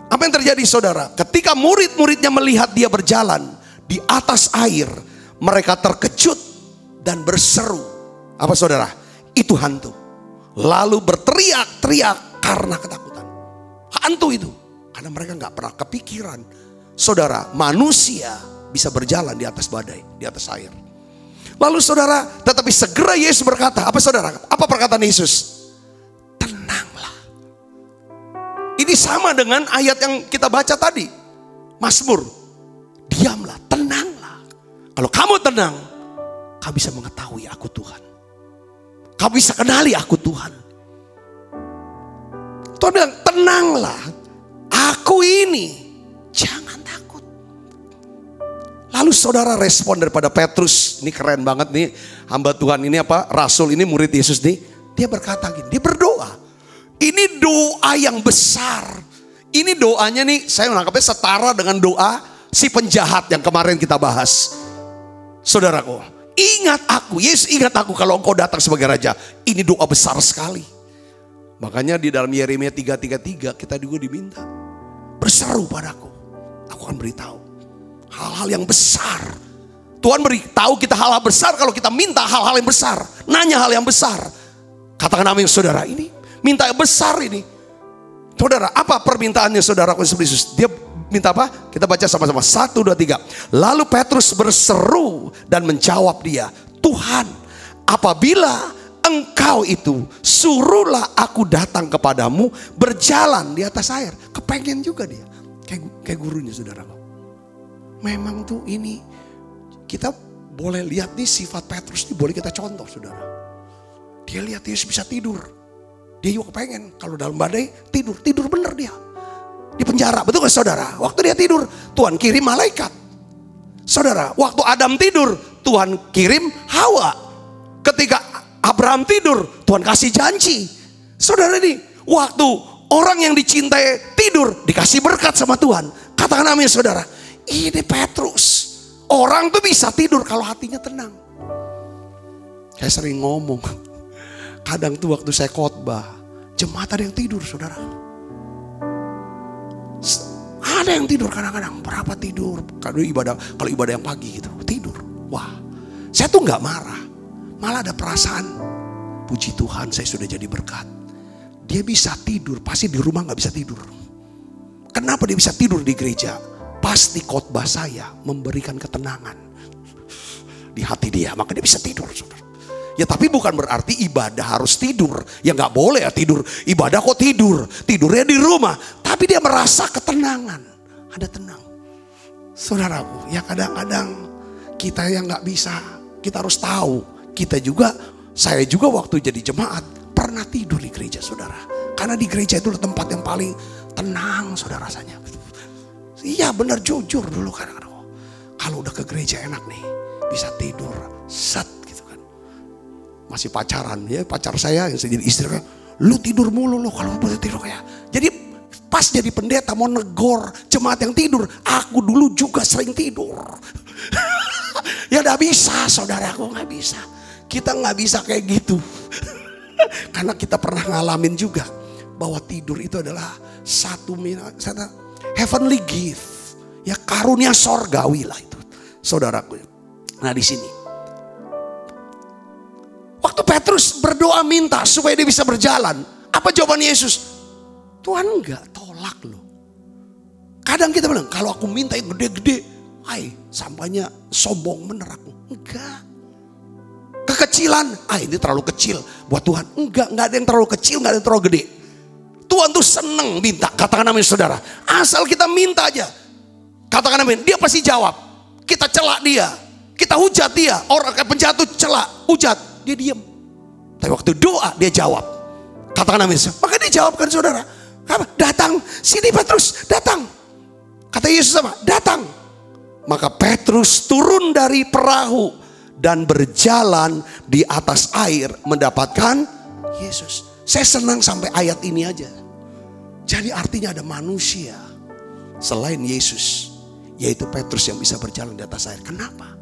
Apa yang terjadi saudara? Ketika murid-muridnya melihat dia berjalan di atas air, mereka terkejut dan berseru. Apa saudara? Itu hantu. Lalu berteriak-teriak karena ketakutan. Hantu itu. Karena mereka gak pernah kepikiran, saudara, manusia bisa berjalan di atas badai, di atas air. Lalu saudara, tetapi segera Yesus berkata, apa saudara? Apa perkataan Yesus? Tenanglah. Ini sama dengan ayat yang kita baca tadi. Mazmur, diamlah, tenanglah. Kalau kamu tenang, kamu bisa mengetahui aku Tuhan. Kamu bisa kenali aku Tuhan. Tuhan bilang, tenanglah. Aku ini, jangan takut. Lalu saudara respon daripada Petrus, ini keren banget nih, hamba Tuhan ini rasul ini murid Yesus nih. Dia berkata gini, dia berdoa. Ini doa yang besar. Ini doanya nih, saya menangkapnya setara dengan doa si penjahat yang kemarin kita bahas. Saudaraku, ingat aku, Yesus ingat aku kalau engkau datang sebagai raja. Ini doa besar sekali. Makanya di dalam Yeremia 3:33 kita juga diminta. Berseru padaku, aku akan beritahu hal-hal yang besar. Tuhan beritahu kita hal-hal besar kalau kita minta hal-hal yang besar. Nanya hal yang besar. Katakan amin saudara, ini minta yang besar ini. Saudara, apa permintaannya saudara Yesus? Dia minta apa? Kita baca sama-sama. 1, 2, 3. Lalu Petrus berseru dan menjawab dia, Tuhan, apabila engkau itu, suruhlah aku datang kepadamu berjalan di atas air. Kepengen juga dia. Kayak gurunya saudara. Memang tuh ini, kita boleh lihat nih sifat Petrus ini boleh kita contoh saudara. Dia lihat Yesus bisa tidur. Dia juga kepengen kalau dalam badai tidur bener dia. Di penjara, betul gak saudara? Waktu dia tidur, Tuhan kirim malaikat. Saudara, waktu Adam tidur, Tuhan kirim Hawa. Ketika Abraham tidur, Tuhan kasih janji. Saudara ini, waktu orang yang dicintai tidur, dikasih berkat sama Tuhan. Katakan amin saudara. Ini Petrus. Orang tuh bisa tidur kalau hatinya tenang. Saya sering ngomong. Kadang tuh waktu saya khotbah, jemaat ada yang tidur saudara. Ada yang tidur kadang-kadang. Berapa tidur? Kalau ibadah yang pagi gitu, tidur. Wah, saya tuh gak marah. Malah ada perasaan, puji Tuhan saya sudah jadi berkat. Dia bisa tidur, pasti di rumah gak bisa tidur. Kenapa dia bisa tidur di gereja? Pasti khotbah saya memberikan ketenangan di hati dia, maka dia bisa tidur saudara. Ya tapi bukan berarti ibadah harus tidur. Ya gak boleh ya tidur. Ibadah kok tidur. Tidurnya di rumah. Tapi dia merasa ketenangan. Ada tenang. Saudaraku, ya kadang-kadang kita yang gak bisa. Kita harus tahu. Saya juga waktu jadi jemaat pernah tidur di gereja saudara. Karena di gereja itu tempat yang paling tenang saudara rasanya. Iya benar, jujur dulu kadang-kadang. Kalau udah ke gereja enak nih. Bisa tidur. Set. Masih pacaran ya, pacar saya yang jadi istri kayak, lu tidur mulu lu kalau boleh tidur kayak. Jadi pas jadi pendeta mau negor jemaat yang tidur, aku dulu juga sering tidur. Ya gak bisa saudaraku, gak bisa. Kita gak bisa kayak gitu. Karena kita pernah ngalamin juga bahwa tidur itu adalah Heavenly gift. Ya karunia sorgawi lah itu. Saudaraku. Nah di sini. Waktu Petrus berdoa minta supaya dia bisa berjalan. Apa jawaban Yesus? Tuhan enggak, tolak loh. Kadang kita bilang, kalau aku minta yang gede-gede, sampainya sombong bener aku. Enggak. Kekecilan, ini terlalu kecil buat Tuhan. Enggak ada yang terlalu kecil, enggak ada yang terlalu gede. Tuhan tuh seneng minta, katakan amin saudara. Asal kita minta aja, katakan amin, dia pasti jawab. Kita celak dia, kita hujat dia. Orang penjahat tuh celak, hujat, dia diam. Tapi waktu doa dia jawab. Katakan amin. Maka dia jawabkan saudara. Apa? Datang, sini Petrus, datang. Kata Yesus sama, datang. Maka Petrus turun dari perahu dan berjalan di atas air mendapatkan Yesus. Saya senang sampai ayat ini aja. Jadi artinya ada manusia selain Yesus, yaitu Petrus yang bisa berjalan di atas air. Kenapa?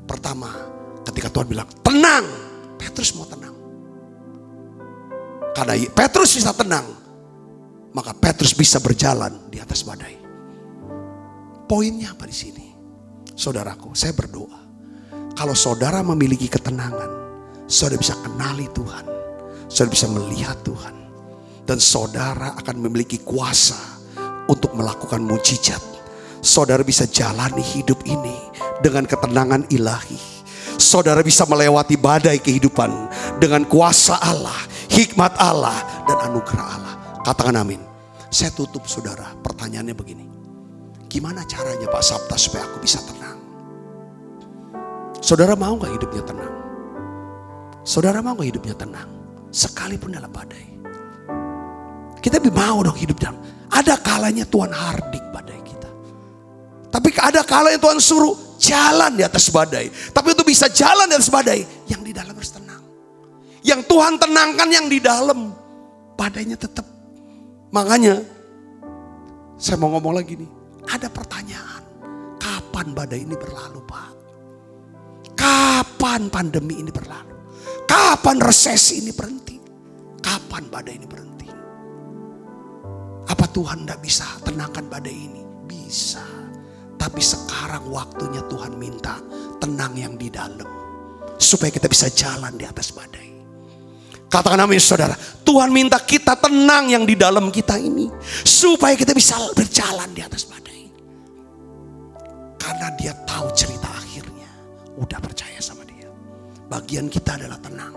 Pertama, ketika Tuhan bilang tenang, Petrus mau tenang. Karena Petrus bisa tenang, maka Petrus bisa berjalan di atas badai. Poinnya apa di sini? Saudaraku, saya berdoa. Kalau saudara memiliki ketenangan, saudara bisa kenali Tuhan. Saudara bisa melihat Tuhan. Dan saudara akan memiliki kuasa untuk melakukan mujizat. Saudara bisa jalani hidup ini dengan ketenangan ilahi. Saudara bisa melewati badai kehidupan dengan kuasa Allah, hikmat Allah, dan anugerah Allah. Katakan amin. Saya tutup saudara, pertanyaannya begini. Gimana caranya Pak Sabta supaya aku bisa tenang? Saudara mau gak hidupnya tenang? Saudara mau gak hidupnya tenang? Sekalipun dalam badai. Kita mau dong hidup dalam. Ada kalanya Tuhan hardik badai kita. Tapi ada kalanya Tuhan suruh jalan di atas badai. Tapi untuk bisa jalan di atas badai, yang di dalam harus tenang. Yang Tuhan tenangkan yang di dalam, badainya tetap. Makanya saya mau ngomong lagi nih. Ada pertanyaan, kapan badai ini berlalu Pak? Kapan pandemi ini berlalu? Kapan resesi ini berhenti? Kapan badai ini berhenti? Apa Tuhan tidak bisa tenangkan badai ini? Bisa. Tapi sekarang waktunya Tuhan minta tenang yang di dalam. Supaya kita bisa jalan di atas badai. Katakan amin saudara. Tuhan minta kita tenang yang di dalam kita ini. Supaya kita bisa berjalan di atas badai. Karena dia tahu cerita akhirnya. Udah percaya sama dia. Bagian kita adalah tenang.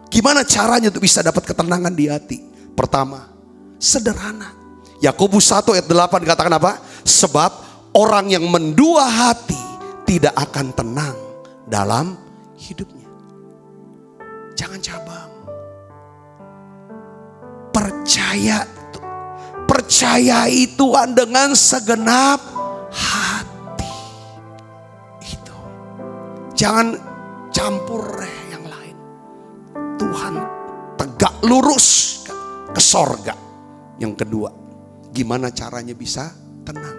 Gimana caranya untuk bisa dapat ketenangan di hati? Pertama, sederhana. Yakobus 1 ayat 8 katakan apa? Sebab orang yang mendua hati tidak akan tenang dalam hidupnya. Jangan cabang. Percayai Tuhan dengan segenap hati. Itu. Jangan campur yang lain. Tuhan tegak lurus ke sorga. Yang kedua, gimana caranya bisa tenang?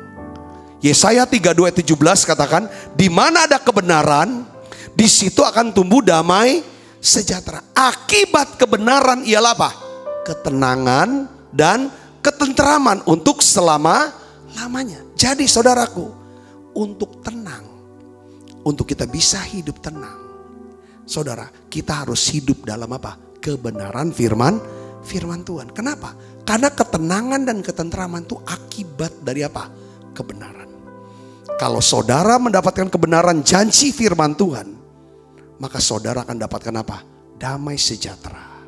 Yesaya 32 ayat 17 katakan, di mana ada kebenaran, di situ akan tumbuh damai sejahtera. Akibat kebenaran ialah apa? Ketenangan dan ketenteraman untuk selama-lamanya. Jadi saudaraku, untuk tenang, untuk kita bisa hidup tenang, saudara, kita harus hidup dalam apa? Kebenaran firman Tuhan. Kenapa? Karena ketenangan dan ketenteraman itu akibat dari apa? Kebenaran. Kalau saudara mendapatkan kebenaran janji firman Tuhan, maka saudara akan dapatkan apa? Damai sejahtera,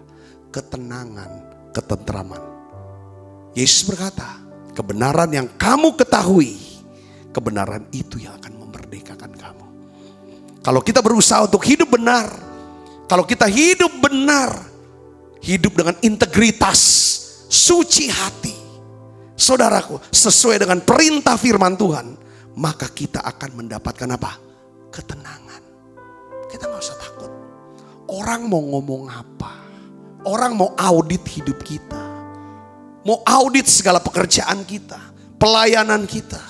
ketenangan, ketenteraman. Yesus berkata, kebenaran yang kamu ketahui, kebenaran itu yang akan memerdekakan kamu. Kalau kita berusaha untuk hidup benar, kalau kita hidup benar, hidup dengan integritas, suci hati, saudaraku, sesuai dengan perintah firman Tuhan, maka kita akan mendapatkan apa? Ketenangan. Kita gak usah takut. Orang mau ngomong apa? Orang mau audit hidup kita. Mau audit segala pekerjaan kita, pelayanan kita.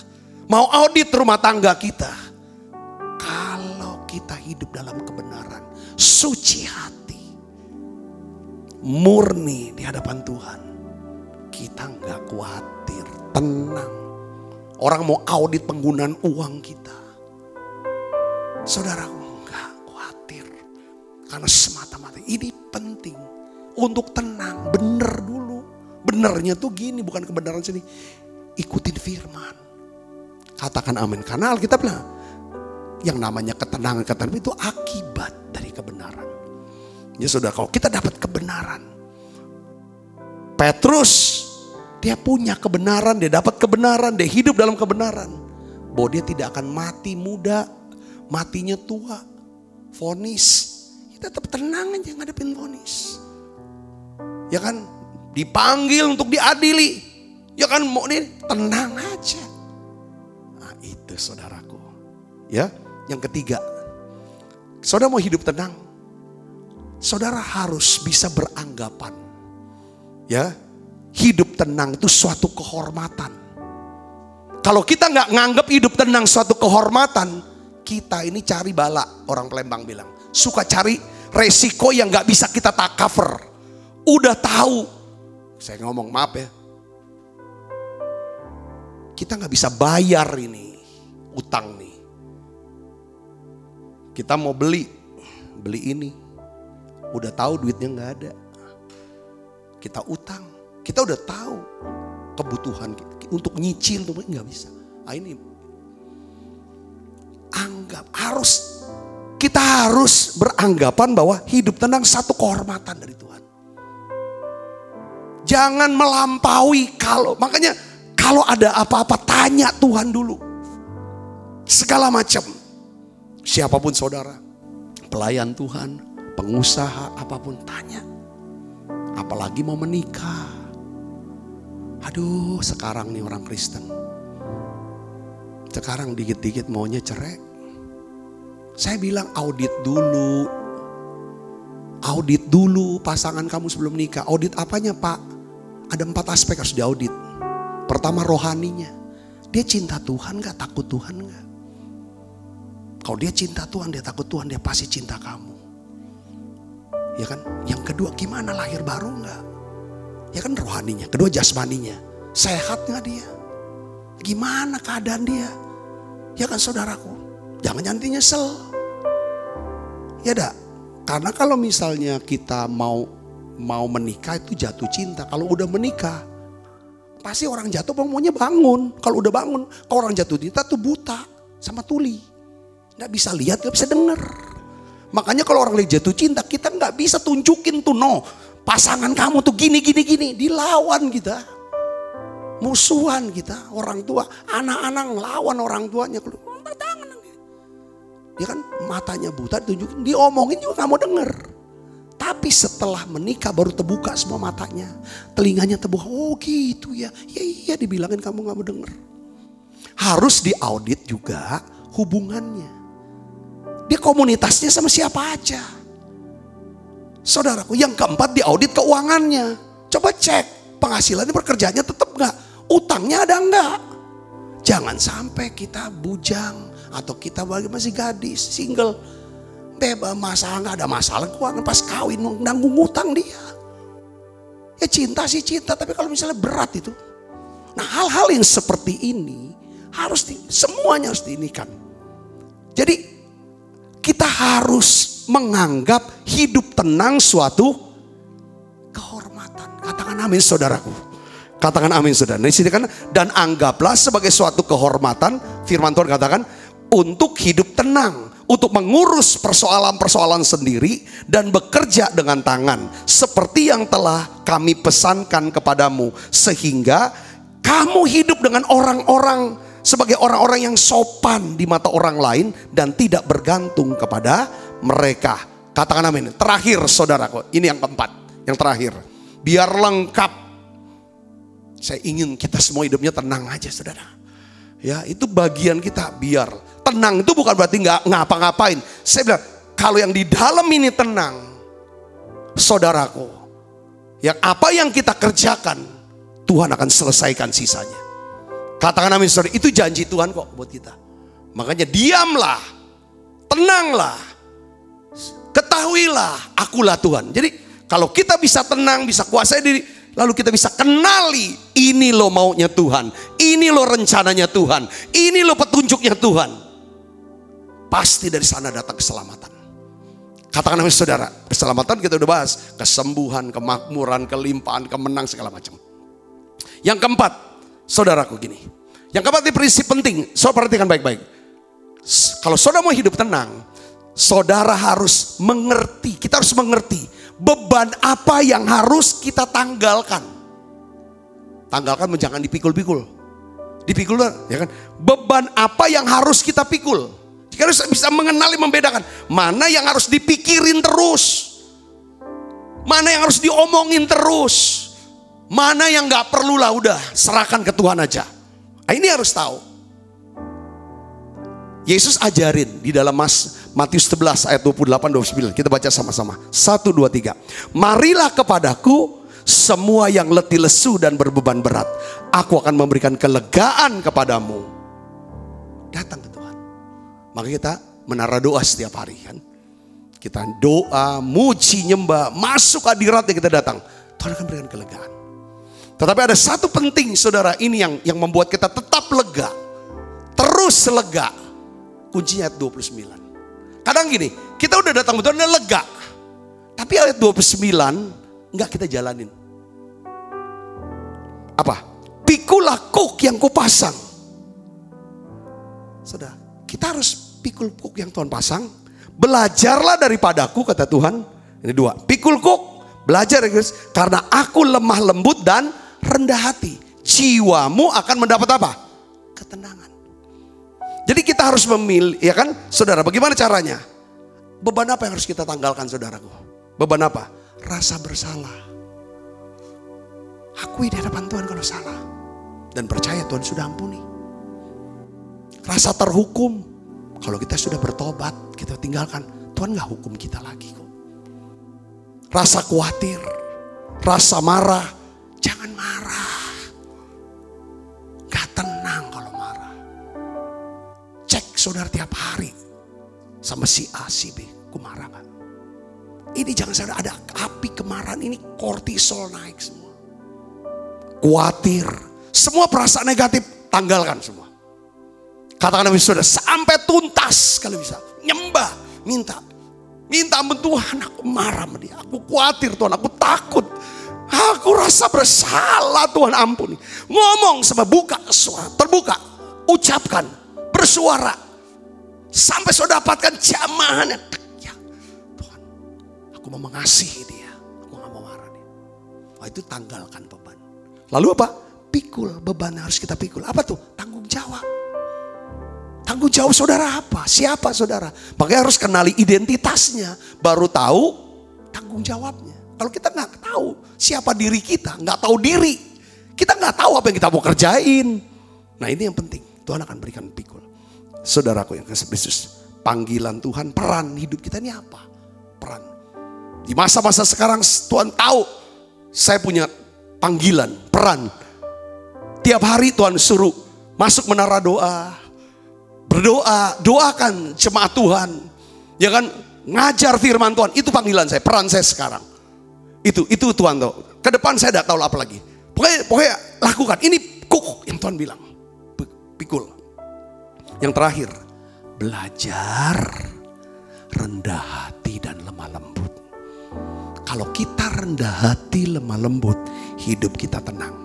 Mau audit rumah tangga kita. Kalau kita hidup dalam kebenaran, suci hati, murni di hadapan Tuhan, kita nggak khawatir, tenang. Orang mau audit penggunaan uang kita, saudaraku nggak khawatir. Karena semata-mata ini penting untuk tenang, bener dulu. Benernya tuh gini, bukan kebenaran sini. Ikutin firman. Katakan amin. Karena Alkitab bilang, yang namanya ketenangan itu akibat dari kebenaran. Ya saudara, kalau kita dapat kebenaran. Petrus, dia punya kebenaran, dia dapat kebenaran, dia hidup dalam kebenaran. Bahwa dia tidak akan mati muda, matinya tua. Vonis, kita tetap tenang aja ngadepin vonis. Ya kan, dipanggil untuk diadili. Ya kan, mau nih tenang aja. Nah itu saudaraku. Ya, yang ketiga, saudara mau hidup tenang, saudara harus bisa beranggapan. Ya, hidup tenang itu suatu kehormatan. Kalau kita nggak nganggap hidup tenang suatu kehormatan, kita ini cari bala, orang Palembang bilang. Suka cari resiko yang nggak bisa kita tak cover. Udah tahu, saya ngomong maaf ya, kita nggak bisa bayar ini utang nih. Kita mau beli ini, udah tahu duitnya nggak ada. Kita utang, kita udah tahu kebutuhan untuk nyicil tuh nggak bisa. Nah ini kita harus beranggapan bahwa hidup tenang satu kehormatan dari Tuhan. Jangan melampaui makanya kalau ada apa-apa tanya Tuhan dulu. Segala macam. Siapapun saudara, pelayan Tuhan, pengusaha, apapun tanya. Apalagi mau menikah. Aduh, sekarang nih orang Kristen. Sekarang dikit-dikit maunya cerai. Saya bilang audit dulu. Audit dulu pasangan kamu sebelum nikah. Audit apanya Pak? Ada 4 aspek harus diaudit. Pertama rohaninya. Dia cinta Tuhan gak? Takut Tuhan gak? Kalau dia cinta Tuhan, dia takut Tuhan, dia pasti cinta kamu. Ya kan? Yang kedua, gimana lahir baru gak? Ya kan rohaninya. Kedua jasmaninya. Sehat gak dia? Gimana keadaan dia? Ya kan saudaraku? Jangan nanti nyesel. Ya dak? Karena kalau misalnya kita mau menikah itu jatuh cinta. Kalau udah menikah, pasti orang jatuh maunya bangun. Kalau udah bangun, kalau orang jatuh cinta tuh buta sama tuli. Nggak bisa lihat, nggak bisa denger. Makanya kalau orang lagi jatuh cinta, kita nggak bisa tunjukin tuh pasangan kamu tuh gini. Dilawan kita. Musuhan kita, orang tua. Anak-anak ngelawan orang tuanya. Dia kan matanya buta ditunjukin, diomongin juga gak mau denger. Tapi setelah menikah baru terbuka semua matanya. Telinganya terbuka, oh gitu ya. Iya dibilangin kamu gak mau denger. Harus diaudit juga hubungannya. Dia komunitasnya sama siapa aja. Saudaraku, yang keempat diaudit keuangannya. Coba cek penghasilannya, pekerjaannya tetap gak? Utangnya ada enggak? Jangan sampai kita bujang. Atau kita masih gadis, single. Bebas masalah, gak ada masalah keuangan. Pas kawin nanggung utang dia. Ya cinta sih cinta, tapi kalau misalnya berat itu. Nah hal-hal yang seperti ini semuanya harus diinikan. Jadi kita harus menganggap hidup tenang suatu kehormatan. Katakan amin saudaraku. Katakan amin saudara. Di sini kan, dan anggaplah sebagai suatu kehormatan, firman Tuhan katakan, untuk hidup tenang, untuk mengurus persoalan-persoalan sendiri dan bekerja dengan tangan seperti yang telah kami pesankan kepadamu, sehingga kamu hidup dengan orang-orang sebagai orang-orang yang sopan di mata orang lain dan tidak bergantung kepada mereka. Katakan amin. Terakhir saudaraku, ini yang keempat, yang terakhir, biar lengkap. Saya ingin kita semua hidupnya tenang aja saudara. Ya itu bagian kita, biar tenang itu bukan berarti nggak ngapa-ngapain. Saya bilang kalau yang di dalam ini tenang, saudaraku, yang apa yang kita kerjakan Tuhan akan selesaikan sisanya. Katakan amin saudara, itu janji Tuhan kok buat kita. Makanya diamlah, tenanglah, ketahuilah akulah Tuhan. Jadi kalau kita bisa tenang, bisa kuasai diri, lalu kita bisa kenali, ini loh maunya Tuhan, ini loh rencananya Tuhan, ini loh petunjuknya Tuhan. Pasti dari sana datang keselamatan. Katakan sama saudara, keselamatan kita udah bahas, kesembuhan, kemakmuran, kelimpahan, kemenang, segala macam. Yang keempat, saudaraku gini. Yang keempat ini prinsip penting, saudara perhatikan baik-baik. Kalau saudara mau hidup tenang, saudara harus mengerti, kita harus mengerti beban apa yang harus kita tanggalkan. Tanggalkan jangan dipikul-pikul. Dipikul ya kan? Beban apa yang harus kita pikul. Kita harus bisa mengenali, membedakan mana yang harus dipikirin terus, mana yang harus diomongin terus, mana yang gak perlulah udah serahkan ke Tuhan aja. Nah, ini harus tahu. Yesus ajarin di dalam Matius 11 ayat 28-29. Kita baca sama-sama. 1, 2, 3. Marilah kepadaku semua yang letih lesu dan berbeban berat. Aku akan memberikan kelegaan kepadamu. Datang ke Tuhan. Maka kita menara doa setiap hari kan. Kita doa, muji, nyembah, masuk hadiratnya kita datang. Tuhan akan berikan kelegaan. Tetapi ada satu penting saudara, ini yang membuat kita tetap lega. Terus lega. Kuncinya ayat 29. Kadang gini, kita udah datang betul, udah lega. Tapi ayat 29 enggak kita jalanin. Apa? Pikulah kuk yang kupasang. Saudara, kita harus pikul kuk yang Tuhan pasang. Belajarlah daripadaku, kata Tuhan. Ini 2. Pikul kuk, belajar ya guys. Karena aku lemah lembut dan rendah hati. Jiwamu akan mendapat apa? Ketenangan. Jadi kita harus memilih, ya kan saudara, bagaimana caranya? Beban apa yang harus kita tanggalkan saudaraku? Beban apa? Rasa bersalah. Akui di hadapan Tuhan kalau salah. Dan percaya Tuhan sudah ampuni. Rasa terhukum. Kalau kita sudah bertobat, kita tinggalkan. Tuhan gak hukum kita lagi kok. Rasa khawatir. Rasa marah. Jangan marah. Gak tenang kalau marah. Cek saudara tiap hari. Sama si A, si B. Aku marah gak? Ini jangan saudara ada api kemarahan. Ini kortisol naik semua. Khawatir. Semua perasaan negatif tanggalkan semua. Katakan sama saudara sampai tuntas kalau bisa. Nyembah, minta ampun Tuhan, aku marah sama dia. Aku khawatir Tuhan, aku takut. Aku rasa bersalah Tuhan, ampuni. Ngomong sama buka suara, terbuka, ucapkan, bersuara. Sampai saudara dapatkan jamahannya. Ya, Tuhan, aku mau mengasihi dia. Aku gak mau marah dia. Wah, itu tanggalkan beban. Lalu apa? Pikul, beban harus kita pikul. Apa tuh? Tanggung jawab. Tanggung jawab saudara apa? Siapa saudara? Makanya harus kenali identitasnya. Baru tahu tanggung jawabnya. Kalau kita gak tahu siapa diri kita, gak tahu diri. Kita gak tahu apa yang kita mau kerjain. Nah ini yang penting. Tuhan akan berikan pikul. Saudaraku yang kasih Yesus. Panggilan Tuhan, peran hidup kita ini apa? Peran. Di masa-masa sekarang Tuhan tahu. Saya punya panggilan, peran. Tiap hari Tuhan suruh masuk menara doa. Berdoa, doakan jemaat Tuhan. Ya kan, ngajar firman Tuhan. Itu panggilan saya, peran saya sekarang. Itu Tuhan tahu. Ke depan saya tidak tahu apa lagi. Pokoknya lakukan. Ini kuk yang Tuhan bilang. Pikul. Yang terakhir, belajar rendah hati dan lemah lembut. Kalau kita rendah hati, lemah lembut, hidup kita tenang.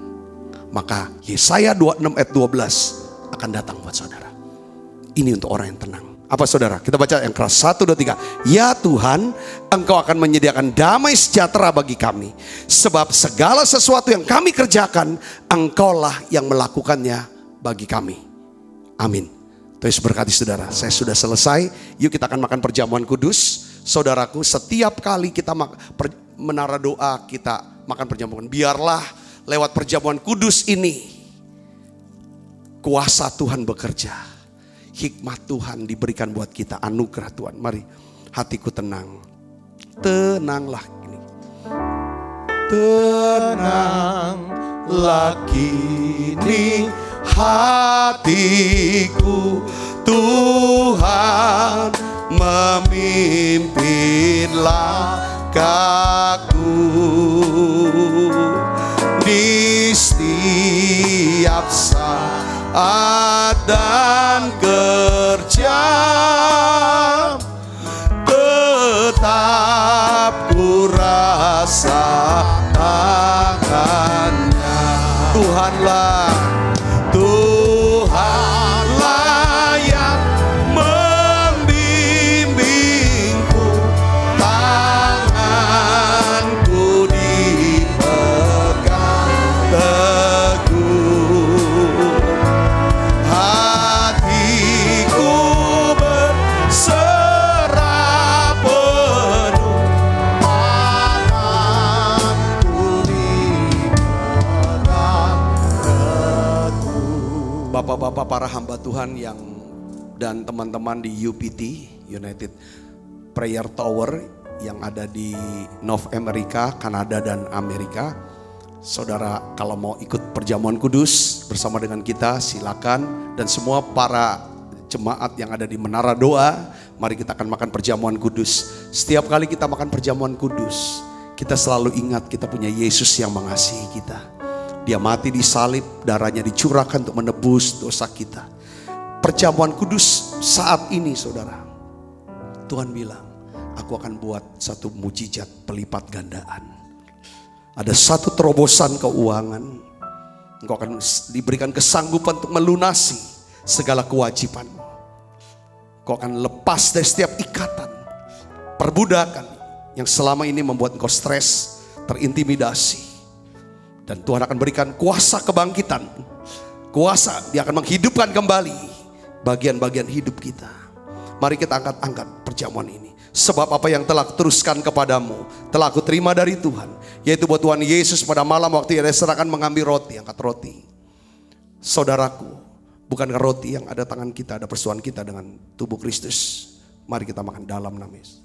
Maka Yesaya 26 ayat 12 akan datang buat saudara. Ini untuk orang yang tenang. Apa saudara? Kita baca yang keras. 1, 2, 3. Ya Tuhan, Engkau akan menyediakan damai sejahtera bagi kami. Sebab segala sesuatu yang kami kerjakan, Engkaulah yang melakukannya bagi kami. Amin. Tuhan berkati saudara. Saya sudah selesai. Yuk kita akan makan perjamuan kudus. Saudaraku, setiap kali kita menara doa, kita makan perjamuan. Biarlah lewat perjamuan kudus ini, kuasa Tuhan bekerja. Hikmat Tuhan diberikan buat kita, anugerah Tuhan. Mari, hatiku tenang. Tenanglah ini. Tenanglah kini hatiku, Tuhan memimpin langkahku. di setiap saat dan kerja, tetap ku rasakannya. Tuhanlah yang membimbingku, tanganku dipegang teguh, hatiku berserah penuh, tanganku dipegang teguh. Bapak-bapak, para hamba Tuhan yang dan teman-teman di UPT, United Prayer Tower yang ada di North America, Kanada dan Amerika. Saudara kalau mau ikut perjamuan kudus bersama dengan kita silakan, dan semua para jemaat yang ada di Menara Doa, mari kita akan makan perjamuan kudus. Setiap kali kita makan perjamuan kudus, kita selalu ingat kita punya Yesus yang mengasihi kita. Dia mati di salib, darahnya dicurahkan untuk menebus dosa kita. Perjamuan kudus saat ini saudara, Tuhan bilang, aku akan buat satu mujizat pelipat gandaan. Ada satu terobosan keuangan. Engkau akan diberikan kesanggupan untuk melunasi segala kewajibanmu. Engkau akan lepas dari setiap ikatan, perbudakan yang selama ini membuat engkau stres, terintimidasi. Dan Tuhan akan berikan kuasa kebangkitan. Kuasa, dia akan menghidupkan kembali bagian-bagian hidup kita. Mari kita angkat perjamuan ini. Sebab apa yang telah kuteruskan kepadamu telah aku terima dari Tuhan, yaitu buat Tuhan Yesus pada malam waktu ia diserahkan mengambil roti, angkat roti. Saudaraku, bukankah roti yang ada tangan kita, ada persoalan kita dengan tubuh Kristus? Mari kita makan dalam nama Yesus.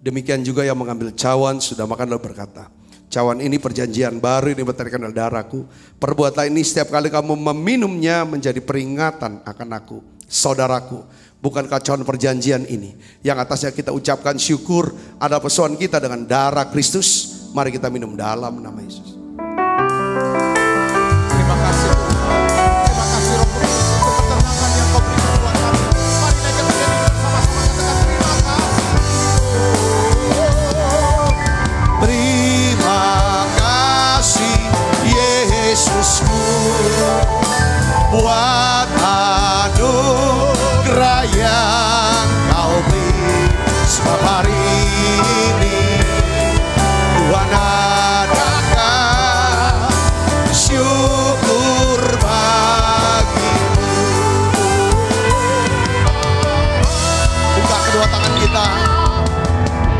Demikian juga yang mengambil cawan sudah makan lalu berkata, cawan ini perjanjian baru ini diberikan oleh darahku. Perbuatlah ini setiap kali kamu meminumnya menjadi peringatan akan aku. Saudaraku, bukankah cawan perjanjian ini yang atasnya kita ucapkan syukur ada persoalan kita dengan darah Kristus? Mari kita minum dalam nama Yesus. Terima kasih Tuhan. Terima kasih Roh Kudus untuk ketenangan yang kau berikan buat kami. Mari naikkan berdiri bersama-sama katakan terima kasih. Terima kasih Yesusku buat anugerah yang kau beri. Sebab hari ini Tuhan adakan syukur bagimu. Buka kedua tangan kita.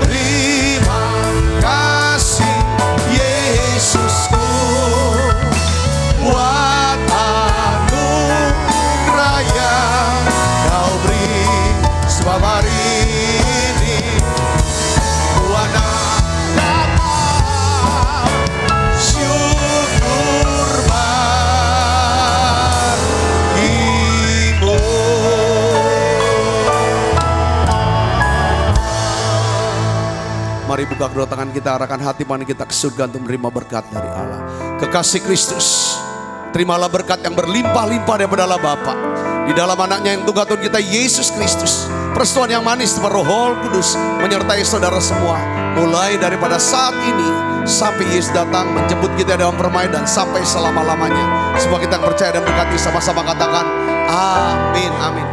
Terima kasih Yesusku buat anugerah yang kau beri. Sebab hari ini Tuhan adakan syukur bagimu. Mari buka kedua tangan kita, arahkan hati mana kita ke surga untuk menerima berkat dari Allah. Kekasih Kristus, terimalah berkat yang berlimpah-limpah daripada Allah Bapa di dalam anaknya yang tunggal Tuhan kita Yesus Kristus. Persetujuan yang manis dari Roh Kudus menyertai saudara semua, mulai daripada saat ini sampai Yesus datang menjemput kita dalam permainan sampai selama-lamanya. Semua kita yang percaya dan berkati sama-sama katakan amin, amin.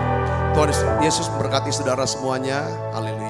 Tuhan Yesus memberkati saudara semuanya. Haleluya.